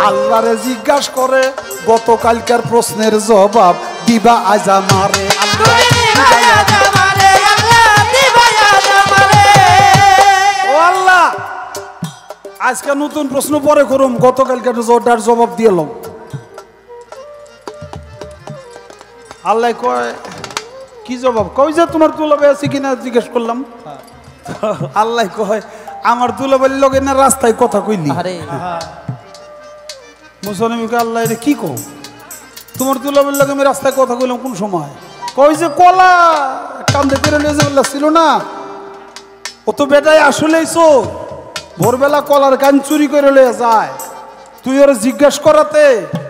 Speaker 1: আল্লাহরে জিজ্ঞাসা করে, গতকালকার প্রশ্নের জবাব দিবা আজ আমারে। ও আল্লাহ, আজকে নতুন প্রশ্ন পরে করুম, গতকালকার জোরদার জবাব দিলাম। আল্লাহ কয় কি জবাব? কই যে তোমার দুলাভাই আছে কিনা জিজ্ঞেস করলাম। আল্লাহ কয় আমার দুলাভাইয়ের লগে না রাস্তায় কথা কইলি। মুসানবী কয় আল্লাহ রে কি কও, তোমার দুলাভাইয়ের লগে আমি রাস্তায় কথা কইলাম কোন সময়? কই যে কলা কান্দে করে নিয়ে যাবে ছিল না, ও তো বেটাই আসলেই চোর, ভোরবেলা কলার কান চুরি করে লয়ে যায়। তুই ওরা জিজ্ঞাসা করাতে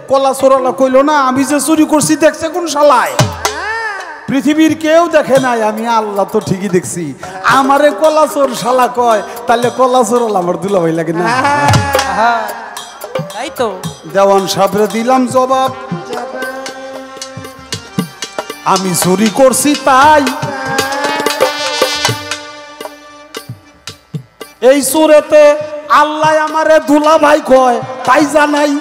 Speaker 1: কলা চোরালা কইলো না, আমি যে চুরি করছি দেখছে কোন শালায়? পৃথিবীর কেউ দেখে নাই, আমি আল্লাহ তো ঠিকই দেখছি। আমারে কলা চোর শালা কয়, তাহলে কলা চোরাল আমার দুলাভাই লাগে না?
Speaker 2: তাই তো
Speaker 1: দেওয়ান সাহেবরে দিলাম জবাব, আমি চুরি করছি তাই। এই সুরেতে আল্লাহ আমারে দুলাভাই কয় তাই জানাই।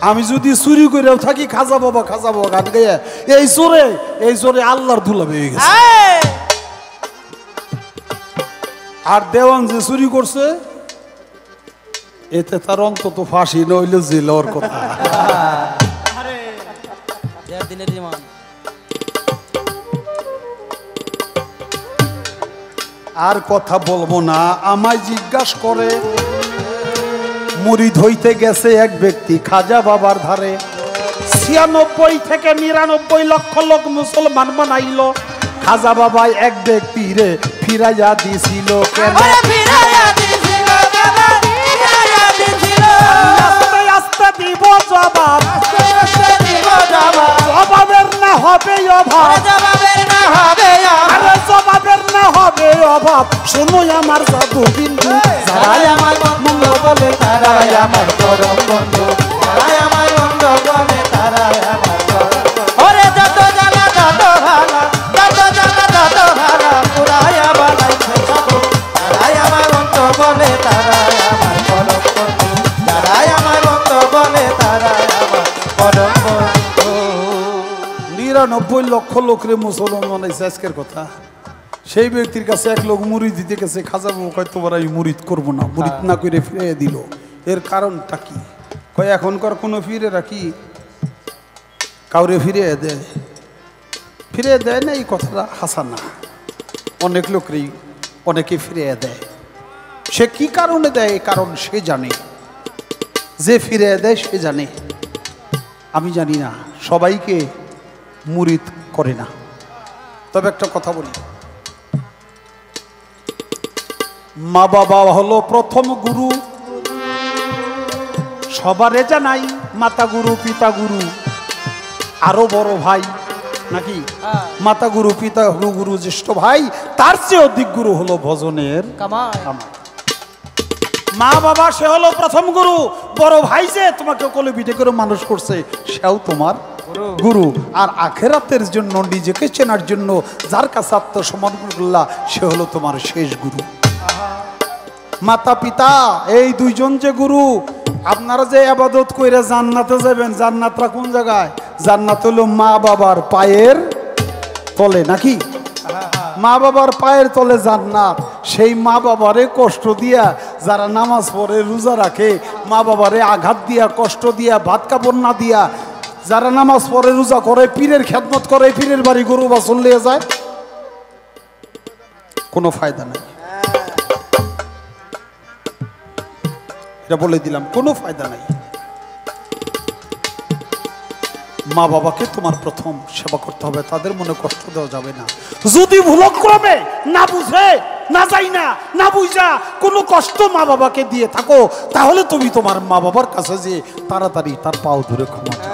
Speaker 1: আমি যদি চুরি করেও থাকি খাজা বাবা গান গাইয়া, এই চোরে আল্লাহর দুলাভাই হয়ে গেছে। আর দেওয়ান যে চুরি করছে এতে তার অন্তত ফাঁসি নইলে জেলর কথা। আর কথা বলবো না। আমায় জিজ্ঞাসা করে, মুরিদ হইতে গেছে এক ব্যক্তি খাজা বাবার ধারে, ৯৬ থেকে ৯৯ লক্ষ লোক মুসলমান বানাইল, খাজা বাবা এক ব্যক্তি রে ফিরাইয়া দিছিল কেন? আস্তে দিব জবাব, জবাবের না হবে অভাব, জবাবের না হবে অভাব। শোনো আমার জাদু বিন্দু, যারাই আমার মঙ্গল বলে তারাই আমার পরম বন্ধু, যারাই আমার মঙ্গল বলে তারাই আমার পরম বন্ধু। ওরে যত জ্বালা যত ভালা, যত জ্বালা যত ভালা, পুরাইয়া বানাইছে সাধু, তারাই আমার মঙ্গল বলে তারাই আমার পরম বন্ধু, যারাই আমার মঙ্গল বলে তারাই আমার পরম বন্ধু। ৯৯ লক্ষ লোকরে মুসলমান বানাইছে আজকের কথা। সেই ব্যক্তির কাছে এক লোক মুরিদ দিতে গেছে, খাজা বাবু কয় তোমার আমি মুরিদ করবো না, মুরিদ না করে ফিরিয়ে দিল। এর কারণটা কি? কয় এখনকার কোনো ফিরে রাখি কাউরে ফিরিয়ে দেয় না, এই কথাটা হাসা না। অনেক লোকরেই অনেকে ফিরিয়ে দেয়। সে কি কারণে দেয়, এই কারণ সে জানে, যে ফিরিয়ে দেয় সে জানে। আমি জানি না, সবাইকে মুরিদ করে না। তবে একটা কথা বলি, মা বাবা হলো প্রথম গুরু, সবারে জানাই। মাতা গুরু পিতা গুরু আরো বড় ভাই নাকি? মাতা গুরু পিতা গুরু জ্যেষ্ঠ ভাই, তার চেয়ে অধিক গুরু হলো ভজনের কামাই। মা বাবা সে হলো প্রথম গুরু, বড় ভাই যে তোমাকে কোলে পিঠে করে মানুষ করছে সেও তোমার গুরু। আর আখেরাতের জন্য নিজেকে চেনার জন্য যার কাছে আত্মসমর্পণ করলা সে হলো তোমার শেষ গুরু। মাতা পিতা এই দুইজন যে গুরু। আপনারা যে আবাদত কইরা জান্নাতে যাবেন, জান্নাতটা কোন জায়গায়? জান্নাত হলো মা বাবার পায়ের তলে, নাকি? মা বাবার পায়ের তলে জান্নাত। সেই মা বাবারে কষ্ট দিয়া যারা নামাজ পড়ে, রোজা রাখে, মা বাবারে আঘাত দিয়া, কষ্ট দিয়া, ভাত কাপড় না দিয়া যারা নামাজ পড়ে, রোজা করে, পীরের খেদমত করে, পীরের বাড়ি গরু বাছুর নিয়ে যায়, কোনো ফায়দা নেই। এটা বলে দিলাম, কোনো ফায়দা নাই। মা বাবাকে তোমার প্রথম সেবা করতে হবে, তাদের মনে কষ্ট দেওয়া যাবে না। যদি ভুলক্রমে না বুঝে, না যাই না, না বুঝা কোনো কষ্ট মা বাবাকে দিয়ে থাকো, তাহলে তুমি তোমার মা বাবার কাছে যে তাড়াতাড়ি তার পাও ধরে ক্ষমা চাও।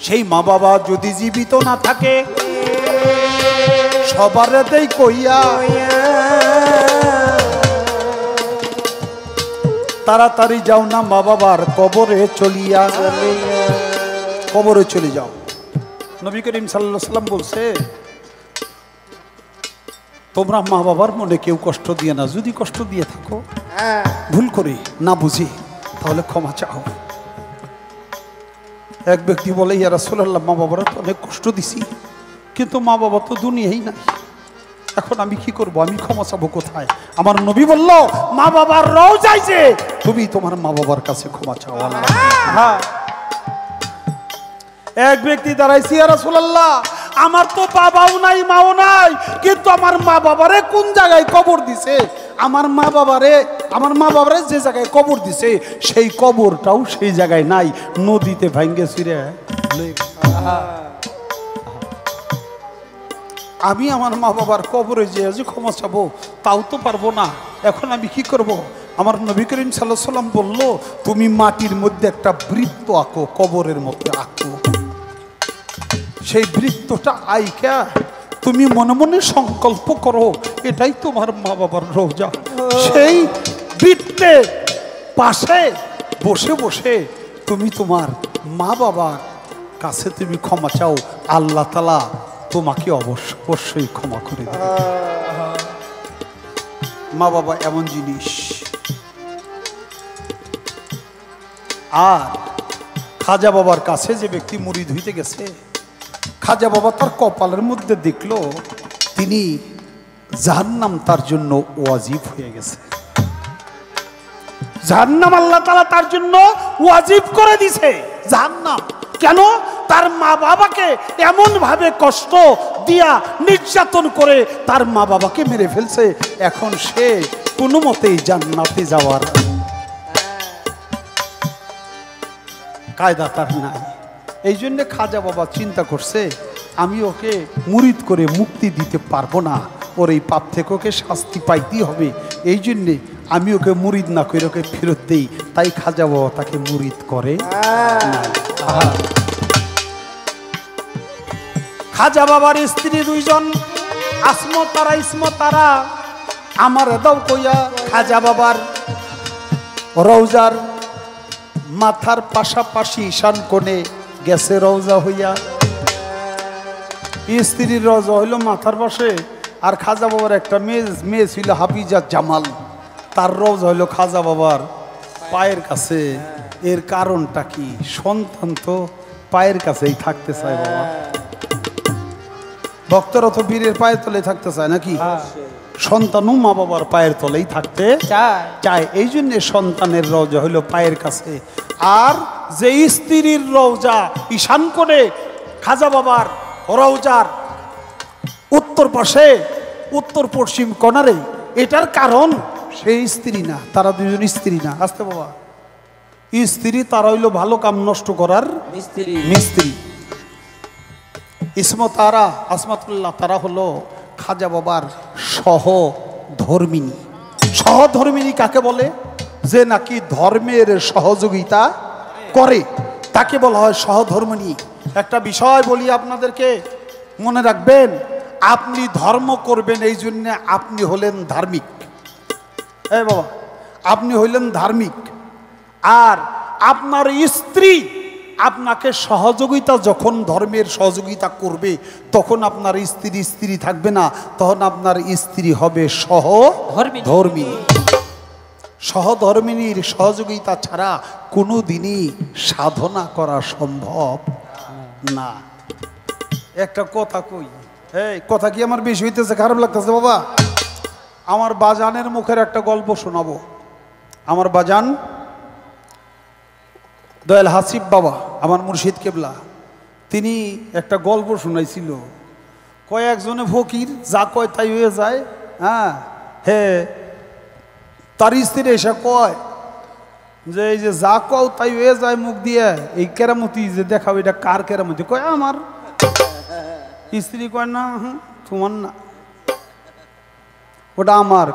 Speaker 1: সেই মা বাবা যদি জীবিত না থাকে, সবারেতেই কইয়া তাড়াতাড়ি যাও না মা বাবার কবরে চলিয়া, কবরে চলে যাও। নবী করিম সাল্লাল্লাহু আলাইহি ওয়াসাল্লাম বলছে, তোমরা মা বাবার মনে কেউ কষ্ট দিয়ে না। যদি কষ্ট দিয়ে থাকো, ভুল করে, না বুঝি, তাহলে ক্ষমা চাও। এক ব্যক্তি বলে, ইয়া রাসূলুল্লাহ, মা বাবারা তো অনেক কষ্ট দিছি, কিন্তু মা বাবা তো দুনিয়াই নাই, এখন আমি কি করব? আমি ক্ষমা চাবো কোথায়? আমার নবী বলল, মা বাবার রওজায় যে তুমি তোমার মা বাবার কাছে ক্ষমা চাও। আল্লাহ। এক ব্যক্তি দাঁড়াইছি, ইয়া রাসূলুল্লাহ, আমার তো বাবাও নাই, মাও নাই, কিন্তু আমার মা বাবারে কোন জায়গায় কবর দিছে? আমার মা বাবারে যে জায়গায় কবর দিছে সেই কবরটাও সেই জায়গায় নাই, নদীতে ভাঙ্গে ছিঁড়ে। আমি আমার মা বাবার কবরে যে ক্ষমা চাবো তাও তো পারবো না, এখন আমি কি করব? আমার নবী করিম সাল্লাল্লাহু আলাইহি ওয়াসাল্লাম বলল, তুমি মাটির মধ্যে একটা বৃত্ত আঁকো, কবরের মধ্যে আঁকো। সেই বৃত্তটা আইকা তুমি মনে মনে সংকল্প করো, এটাই তোমার মা বাবার রওজা। সেই বৃত্তের পাশে বসে বসে তুমি তোমার মা বাবার কাছে তুমি ক্ষমা চাও, আল্লাহ তাআলা তোমাকে অবশ্যই ক্ষমা করে দেবে। মা বাবা এমন জিনিস। আর খাজা বাবার কাছে যে ব্যক্তি মুরিদ হইতে গেছে, খাজা বাবা তার কপালের মধ্যে দেখলো তিনি জাহান্নাম তার জন্য ওয়াজিব হয়ে গেছে। জাহান্নাম আল্লাহ তাআলা তার জন্য ওয়াজিব করে দিছে। জাহান্নাম কেন? তার মা বাবাকে এমন ভাবে কষ্ট দিয়া নির্যাতন করে তার মা বাবাকে মেরে ফেলছে, এখন সে কোনো মতেই জান্নাতে যাওয়ার কায়দা তার নাই। এই জন্য খাজা বাবা চিন্তা করছে, আমি ওকে মুরিদ করে মুক্তি দিতে পারবো না, ওর এই পাপ থেকে ওকে শাস্তি পাইতেই হবে। এই জন্যে আমি ওকে মুরিদ না করে ওকে ফেরত দেই, তাই খাজা বাবা তাকে মুরিদ করে। খাজা বাবার স্ত্রী দুইজন, আসমতারা ইসমতারা, আমার দাও কইয়া খাজা বাবার রওজার মাথার পাশাপাশি ঈশান কোণে গেছে রওজা হইয়া। স্ত্রীর রওজা হইল মাথার পাশে, আর খাজা বাবার একটা মেয়ে ছিল হাফিজা জামাল, তার রওজা হইল খাজা বাবার পায়ের কাছে। এর কারণটা কি? সন্তান তো পায়ের কাছেই থাকতে চায় বাবা। ভক্তরা তো বীরের পায়ের তলে থাকতে চায় নাকি? সন্তানও মা বাবার পায়ের তলেই থাকতে চায়। এই জন্য সন্তানের রওজা হইল পায়ের কাছে। আর যে স্ত্রীর রওজা ঈশান কোণে, খাজা বাবার রওজার উত্তর পাশে, উত্তর পশ্চিম কোণারে, এটার কারণ সেই স্ত্রী না, তারা দুজন স্ত্রী না। আসতে বাবা, স্ত্রী তারা হইল ভালো কাম নষ্ট করার মিস্ত্রি। ইসমতারা আসমাতুল্লাহ তারা হলো খাজা বাবার সহধর্মিনী। সহধর্মিনী কাকে বলে? যে নাকি ধর্মের সহযোগিতা করে, তাকে বলা হয় সহধর্মিনী। একটা বিষয় বলি আপনাদেরকে, মনে রাখবেন, আপনি ধর্ম করবেন এই জন্য আপনি হলেন ধার্মিক। বাবা, আপনি হইলেন ধার্মিক। আর আপনার স্ত্রী আপনাকে সহযোগিতা, যখন ধর্মের সহযোগিতা করবে তখন আপনার স্ত্রী স্ত্রী থাকবে না, তখন আপনার স্ত্রী হবে সহধর্মিণী। সহধর্মিণীর সহযোগিতা ছাড়া কোনো দিনই সাধনা করা সম্ভব না। একটা কথা কই, এই কথা কি আমার বেশি হইতেছে, খারাপ লাগতেছে বাবা? আমার বাজানের মুখের একটা গল্প শোনাবো। আমার বাজান দয়াল হাসিব বাবা, আমার মুর্শিদ কেবলা, তিনি একটা গল্প শোনাইছিল। কয়েকজনে ফকির যা কয় তাই হয়ে যায়। হ্যাঁ হ্যাঁ, তার স্ত্রী এসে কয় যে এই যে যা কও তাই হয়ে যায় মুখ দিয়ে, এই কেরামতি যে দেখাও এটা কার কেরামতি? কয় আমার। স্ত্রী কয় না, তোমার না, ওটা আমার।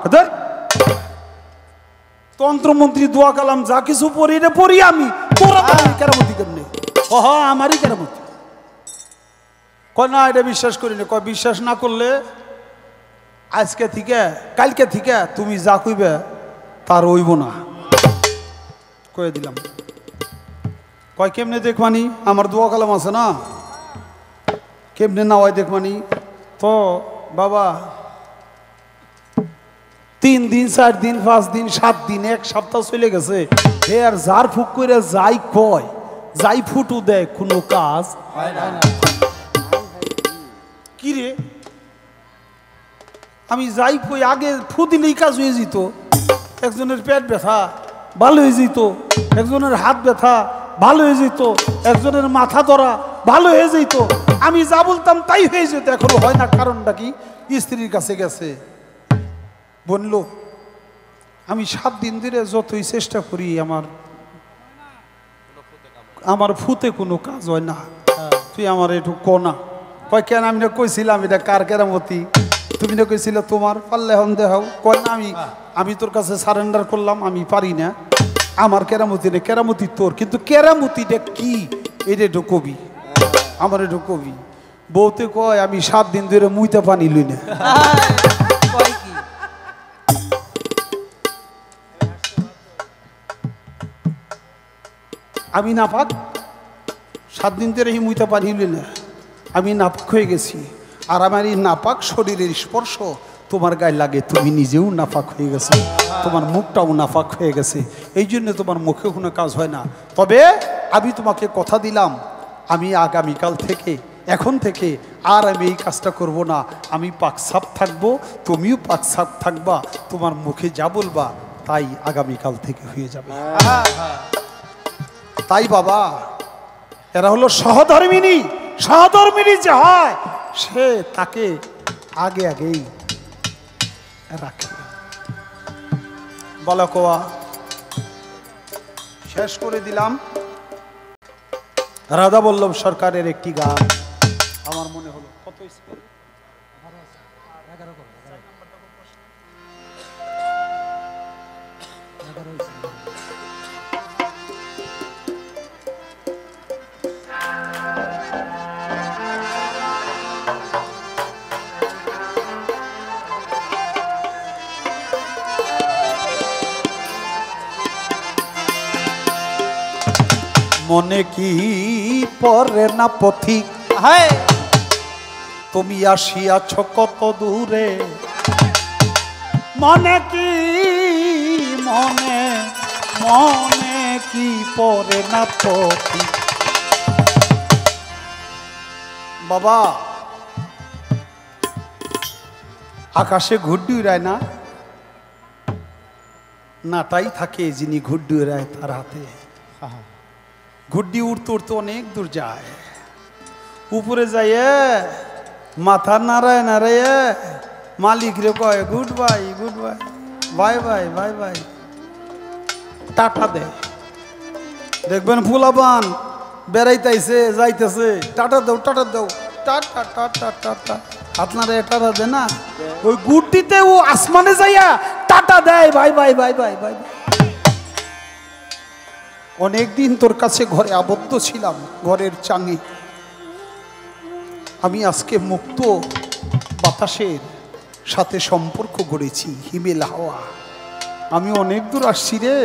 Speaker 1: তন্ত্রমন্ত্রী দোয়া কালাম যা কিছু পড়ি এটা পড়ি আমি, তোরা কেরামতি কেমনি? আমারই কেরামতি। কয় না, এটা বিশ্বাস করি না। কয় বিশ্বাস না করলে আজকে থেকে কালকে থেকে তুমি যা কইবে তার হইব না, কয়ে দিলাম। কয় কেমনে দেখবানি? আমার দোয়া কালাম আছে না, কেমনে না হয় দেখবানি? তো বাবা 3 দিন 4 দিন 5 দিন 7 দিন 1 সপ্তাহ চলে গেছে। হে আর যার ফুক করে যাই কয়, যাই ফুটু দেয়, কোনো কাজ হয় না। কি রে, আমি যাই কই আগে ফু দিলেই কাজ হয়ে যেত। একজনের পেট ব্যথা ভালো হয়ে যেত, একজনের হাত ব্যথা ভালো হয়ে যেত, একজনের মাথা ধরা ভালো হয়ে যেত। আমি যা বলতাম তাই হয়ে যেত, এখনো হয় না। কারণটা কি? স্ত্রীর কাছে গেছে, বলল আমি 7 দিন ধরে যতই চেষ্টা করি আমার ফুতে কোনো কাজ হয় না, তুই আমার একটু কনা। কয় কেন? আমি না কইছিলাম এটা কার কেরামতি? তুমি না কইছিলে তোমার, পারলে হন দেখাও। কয় না, আমি তোর কাছে সারেন্ডার করলাম, আমি পারি না, আমার কেরামতি না, কেরামতি তোর। কিন্তু কেরামতিটা কি এটা একটু কবি, আমার একটু কবি। বউতে কয় আমি 7 দিন ধরে মুইতে পানি লই না। আমি নাপাক, 7 দিন ধরে মুইতে পানি লই না, আমি নাপাক হয়ে গেছি। আর আমার এই নাপাক শরীরের স্পর্শ তোমার গায়ে লাগে, তুমি নিজেও নাপাক হয়ে গেছে, তোমার মুখটাও নাপাক হয়ে গেছে, এই জন্য তোমার মুখে কোনো কাজ হয় না। তবে আমি তোমাকে কথা দিলাম, আমি আগামীকাল থেকে, এখন থেকে আর আমি এই কাজটা করব না। আমি পাকসাপ থাকবো, তুমিও পাকসাপ থাকবা, তোমার মুখে যা বলবা তাই আগামীকাল থেকে হয়ে যাবে। তাই বাবা, এরা হলো সহধর্মিণী। সহধর্মিণী যে হয় সে তাকে আগেই রাখে। বলা কোয়া শেষ করে দিলাম রাধা বল্লভ সরকারের একটি গান। আমার মনে হলো কত স্পেল মনে কি পরে না পথিক, তুমি আসিয়াছ কত দূরে। মনে কি মনে কি পরে না পথিক। বাবা আকাশে ঘুড্ডি উড়ায় না, নাটাই থাকে যিনি ঘুড্ডি উড়ায় তার হাতে। ঘুড্ডি উড়তে উড়তে অনেক দূর যায়, উপরে যায় মাথা নাড়ায় নাড়ায় মালিক রে কয় good bye bye bye bye bye, tata দেয়। দেখবেন ফুলাবান বেড়াইতেছে যাইতেছে, টাটা দাও টাটা দাও, টাটা টাটা টাটা, আপনারা টাটা দেয় না, ওই গুড্ডিতে ও আসমানে যাইয়া টাটা দেয়, bye bye bye bye bye. অনেকদিন তোর কাছে ঘরে আবদ্ধ ছিলাম, ঘরের চাঙে। আমি আজকে মুক্ত বাতাসের সাথে সম্পর্ক গড়েছি, হিমেল হাওয়া। আমি অনেক দূর আসছি রে,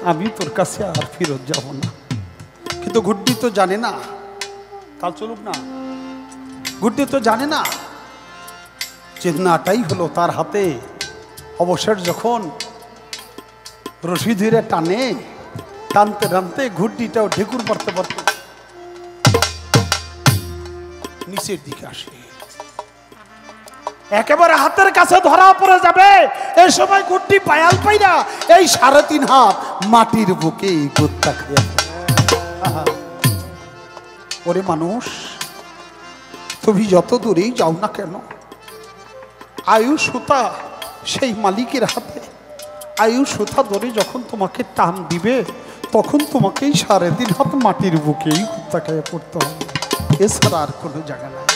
Speaker 1: আমি তোর কাছে আর ফেরত যাব না। কিন্তু গুড্ডি তো জানে না, কাল চলুক না, গুড্ডি তো জানে না যে নাটাই হলো তার হাতে। অবসর যখন রশি ধীরে টানে, টানতে টানতে ঘুড্ডিটাও ঢেকুর পারতে পারতে নিচের দিকে আসে, একেবারে হাতের কাছে ধরা পড়ে যাবে। এই সময় গুড্ডি পায়াল পাই না, এই 3.5 হাত মাটির বুকে গোত্তা খেয়ে। ওরে মানুষ, তুমি যত দূরেই যাও না কেন, আয়ুষ সুতা সেই মালিকের হাতে। আয়ুষ সুতা ধরে যখন তোমাকে টান দিবে, তখন তোমাকেই 3.5 হাত মাটির বুকেই গোত্তা খেয়ে পড়তে হবে, এছাড়া আর কোনো জায়গা নাই।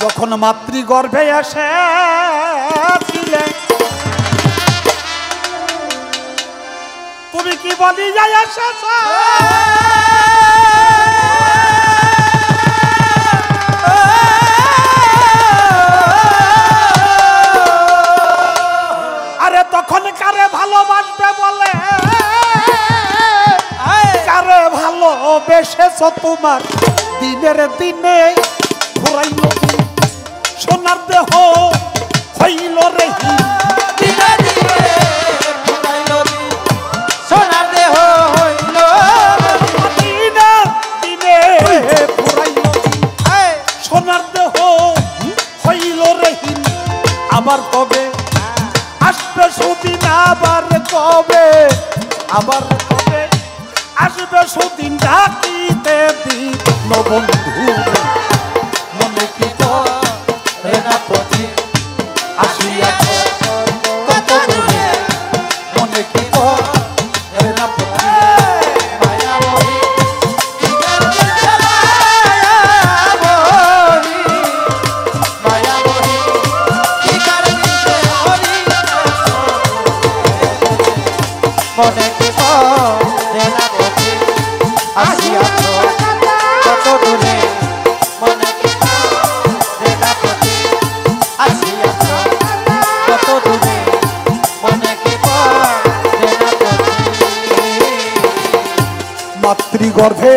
Speaker 1: যখন মাতৃগর্ভে এসেছিলে, তুমি কি বলি যাই এসেছ? আরে তখন কারে ভালোবাসবে বলে, কারে ভালোবেসেছ তোমার দিনের দিনে ঘুরাইল সোনার দেহ হইল রে
Speaker 2: দিনে দিনে ঘুরাইল সোনার দেহ হইল
Speaker 1: দিনে দিনে ঘুরাইল সোনার দেহ হইল রে। আবার কবে আসবে সুদিন, আবার কবে, আবার কবে আসবে সুদিন ডাকিতে দিন বন্ধু।
Speaker 2: মনে কি রে না পথে আসিয়াছ কত দূরে, মনে কি রে না পথে মায়া বহি মায়া বহি কি কারণে হরি মনে কি রে না পথে আসিয়াছ কত দূরে, মনে কি রে না পথে আসিয়াছ কত দূরে, মনে কি রে না পথে।
Speaker 1: মাতৃগর্ভে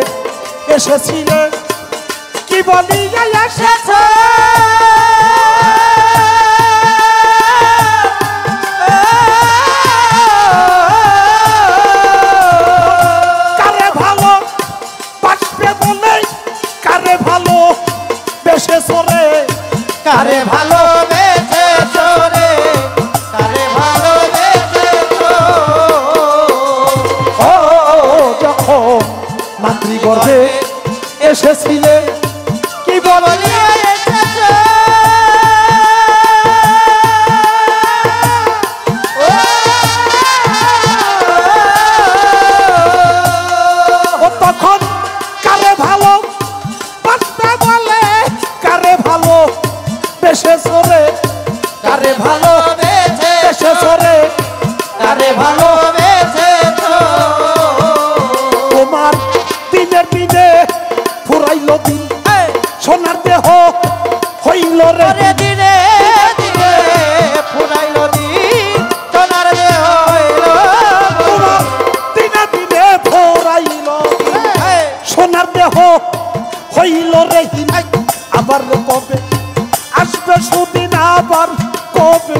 Speaker 1: এসেছিলে, কি বলি এসেছ? কারে ভালো বাসবে বলে, কারে ভালো বেসেছ রে,
Speaker 2: কারে ভালোবেসেছ রে, কারে ভালোবেসেছ।
Speaker 1: ও যখন মাতৃগর্ভে এসেছিলে, কি বলি
Speaker 2: এসেছ
Speaker 1: ও তখন কারে ভালো বাসবে বলে, কারে ভালো বেসেছ রে, কারে ভালো বেসেছ রে,
Speaker 2: কারে ভালোবেসেছ।
Speaker 1: তোমার দিনের দিনে ফুরাইল দিন, সোনার দেহ হইল রে
Speaker 2: ওরে দিনে দিনে ফুরাইল দিন, সোনার দেহ হইল
Speaker 1: তোমার দিনে দিনে ফুরাইল সোনার দেহ হইল রে হিন। আবার কবে আসবে সুদিন, আবার কবে,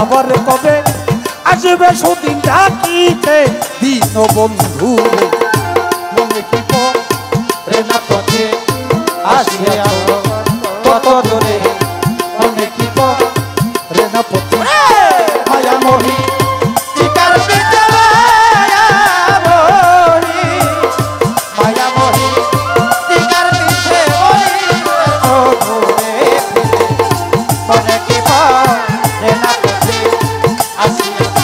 Speaker 1: আবার কবে আসবে সুদিন ডাকিতে দিন বন্ধু।
Speaker 2: মনে কি রে না পথে আসিয়াছ কত দূরে, মনে কি
Speaker 1: রে না পথে
Speaker 2: মায়া মোহি শিকার পিছে মায়া মোহি, মায়া মোহি শিকার পিছে ওই দূরে ফিরে, মনে কি রে না পথে আসিয়াছ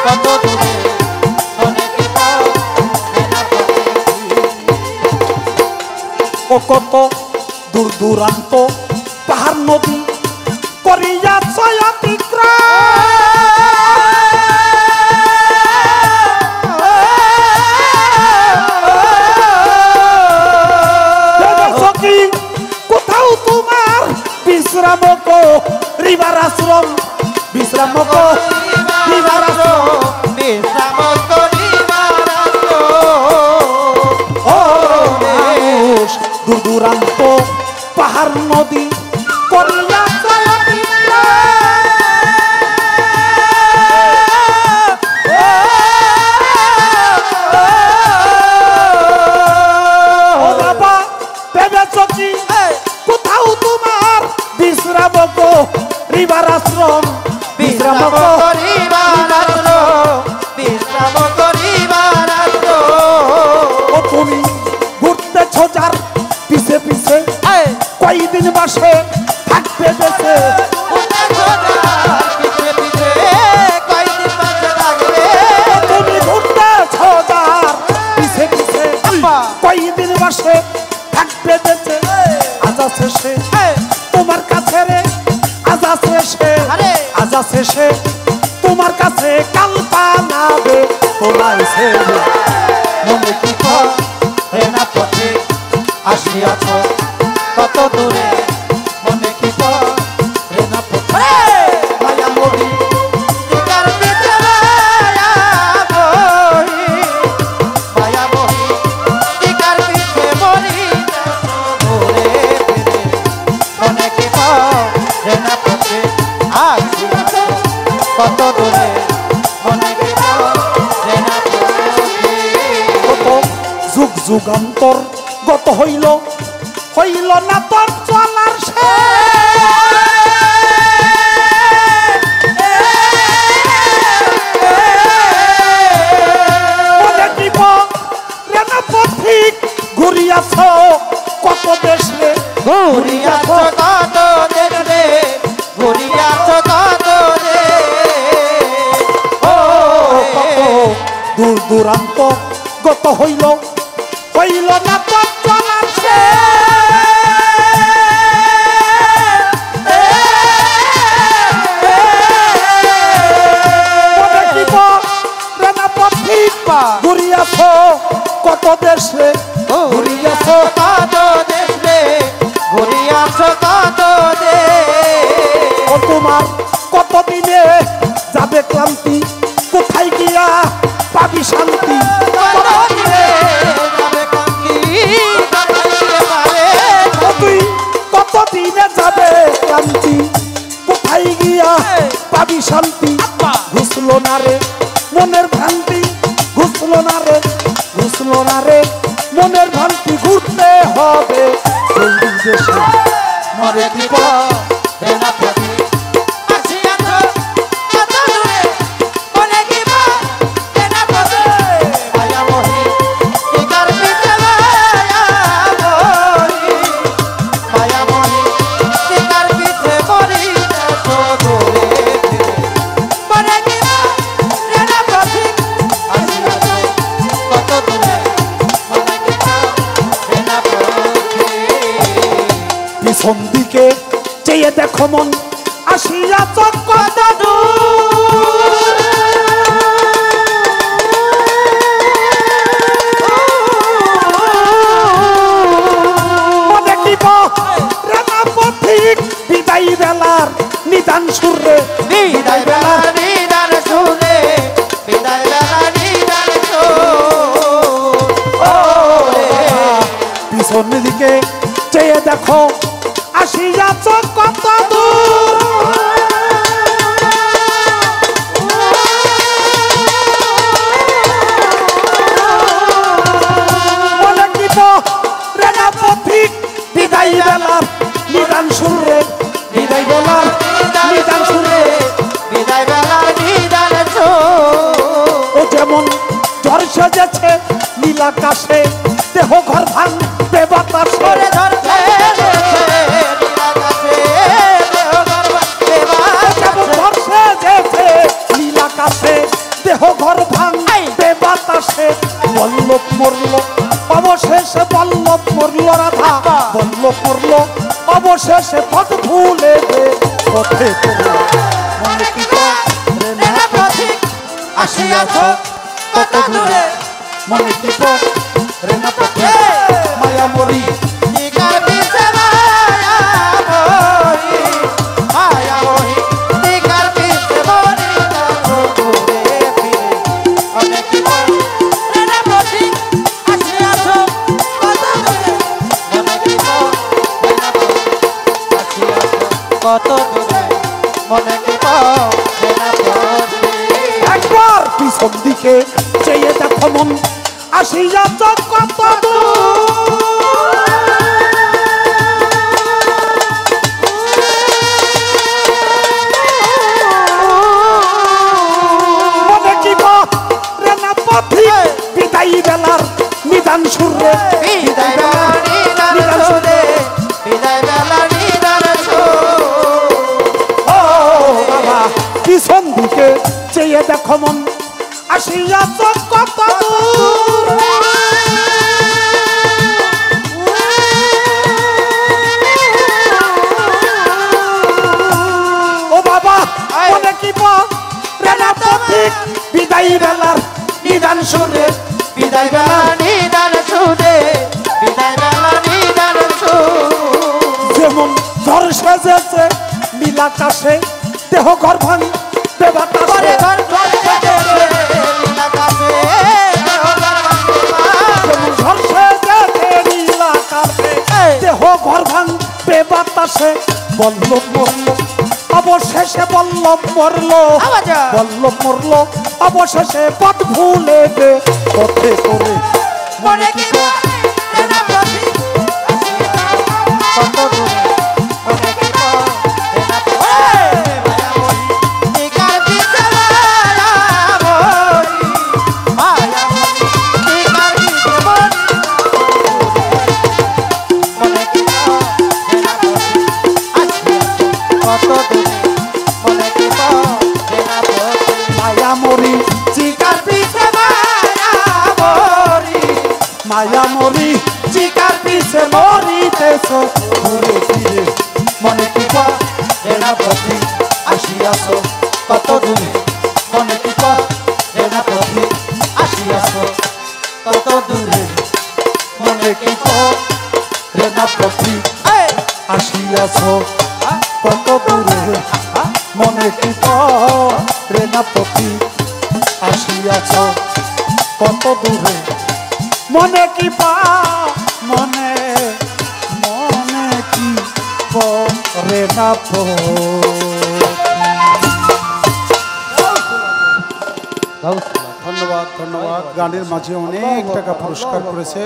Speaker 2: কত দূরে, মনে কি রে না পথে।
Speaker 1: ও কত দূর দূরান্ত পাহাড় নদী করিয়াছ অতিক্রম, কোথাও তোমার বিশ্রাম রিবার আশ্রম বিশ্রাম করিবার আসো
Speaker 2: বিশ্রাম করিবার আসো
Speaker 1: ও মানুষ দূর দূরান্ত পাহাড় নদী করিয়া কোথাও তোমার বিশ্রাম করিবার আশ্রম
Speaker 2: বিশ্রাম করিবার আসো বিশ্রাম করিবার আসো
Speaker 1: ও তুমি ঘুরতেছ যার পিছে পিছে কয়দিন বাসে থাকবে বেঁচে তুমি ঘুরতেছ যার পিছে পিছে কয়দিন বাসে থাকবে বেঁচে আজা শেষে তোমার কাছে রে আজা শেষে আজা শেষে তোমার কাছে কাল পানাবে তোমার ছেলে
Speaker 2: মনে কি হে না পথে আসিয়াছ কত দূরে মনে কি হে না পথে মায়া মরি টিকার পিছে মায়া মরি টিকার পিছে মরি দূরে মনে কি হে না পথে আসিয়াছ কত দূরে মনে কি হে না
Speaker 1: যুগ যুগান্তর গত হইল হইল না তোর চলার পথিক ঘুরিয়াছ কত দেশে
Speaker 2: ঘুরিয়াছ কত দেশে ঘুরিয়াছ কত
Speaker 1: কত দূর দূরান্ত গত হইল হইল না তোর চলার ঘুরিয়াছ কত দেশে
Speaker 2: ঘুরিয়াছ কত দেশে ঘুরিয়াছ কত
Speaker 1: ও তোমার কতদিনে যাবে ক্লান্তি কোথায় গিয়া পাবি শান্তি তুই কতদিনে যাবে ক্লান্তি কোথায় গিয়া পাবি শান্তি ঘুষলো না রে মনের ভ্রান্তি ঘুষলো না রে ঘুষলো না রে মনের ভ্রান্তি ঘুরতে হবে দেশে
Speaker 2: মরে দিব হেনা পথে আসিয়াছ কত দূরে মনে দিব হেনা পথে মায়া মোহি টিকার পিছে মায়া মোহি টিকার পিছে মরি কত দূরে মনে দিব হেনা পথে আসিয়াছ কত দূরে মনে দিব হেনা পথে
Speaker 1: পিছন দিকে চেয়ে দেখো মন আসিয়াছ কত মনে দিব রানা পথিক বিদায় বেলার নিদান সুরে
Speaker 2: বিদায় বেলা নিদান সুরে বিদায় বেলা নিদান সুরে
Speaker 1: পিছন দিকে চেয়ে দেখো আসিয়াছ কত দূর মনে দিব রানা পথিক বিদায় বেলার নিদান সুরে বিদায় বেলার নিদান সুরে
Speaker 2: বিদায় বেলা নিদান
Speaker 1: ও যেমন ঝড় সেজেছে নীলাকাশে দেহ ঘর ভাঙবে বাতাসে
Speaker 2: সুরে ধরছে নীলাকাশে দেহ গর্ব
Speaker 1: যেমন ঝড় সেজেছে নীলাকাশে দেহ ঘর ভাঙবে বাতাসে বল্লভ মরল অবশেষে বল্লভ মরল রাধা বল্লভ মরল অবশেষে পথ ভুলে গে পথে পড়ল মনে কি
Speaker 2: রেনা পথিক আসিয়াছ কত দূরে
Speaker 1: মনে কি রেনা পথে মায়া মরি
Speaker 2: টিকার পিছে মায়া মোহি টিকার পিছে
Speaker 1: দিকে চেয়ে দেখো মন আসিয়া তো কত মনে কি রে না পথি বিদায়ী বেলার নিদান সুরে
Speaker 2: বিদায় বেলার নিদান সুরে বিদায় বেলার নিদান
Speaker 1: ও বাবা পিছন দিকে চেয়ে দেখো মন আসিয়া তো কত দূর ও বাবা মনে কি রে না পথিক বিদায়ী বেলার নিদান সুরে
Speaker 2: বিদায় বেলার নিদান সুরে বিদায় বেলার নিদান সুরে
Speaker 1: যেমন ঝড় সেজেছে নীলাকাশে দেহ ঘর ভাঙ
Speaker 2: ঘরে ঘর ঘর নীলাকাশে দেহ ঘর
Speaker 1: ঝড় সেজেছে নীলাকাশে দেহ ঘর ভাঙ বাতাসে বল্লভ মরল অবশেষে বল্লভ মরল বল্লভ মরল অবশেষে পথ ভুলে গে পথে করে
Speaker 2: মনে কি রে না পথি কত দূরে মনে কি রে না পথি কার দিতে মায়াবী মায়াবী কার দিতে মনে কি রে না পথি কত দূরে মনে কি রে না পথি
Speaker 1: মায়ামরি
Speaker 2: চিকার পিছে মায়াবী
Speaker 1: মায়ামরি চিকার পিছে মরিতেছ ঘুরে ফিরে
Speaker 2: মনে কি রেনা পথি আসিয়াছ কত দূরে মনে কি রেনা পথি আসিয়াছ কত দূরে
Speaker 1: মনে কি রেনা পথি আসিয়াছ কত দূরে মনে কি রেনা পথি আসিয়াছ কত দূরে মনে কি মনে মনে কি রেনা ধন্যবাদ ধন্যবাদ গানের মাঝে অনেক টাকা পুরস্কার করেছে।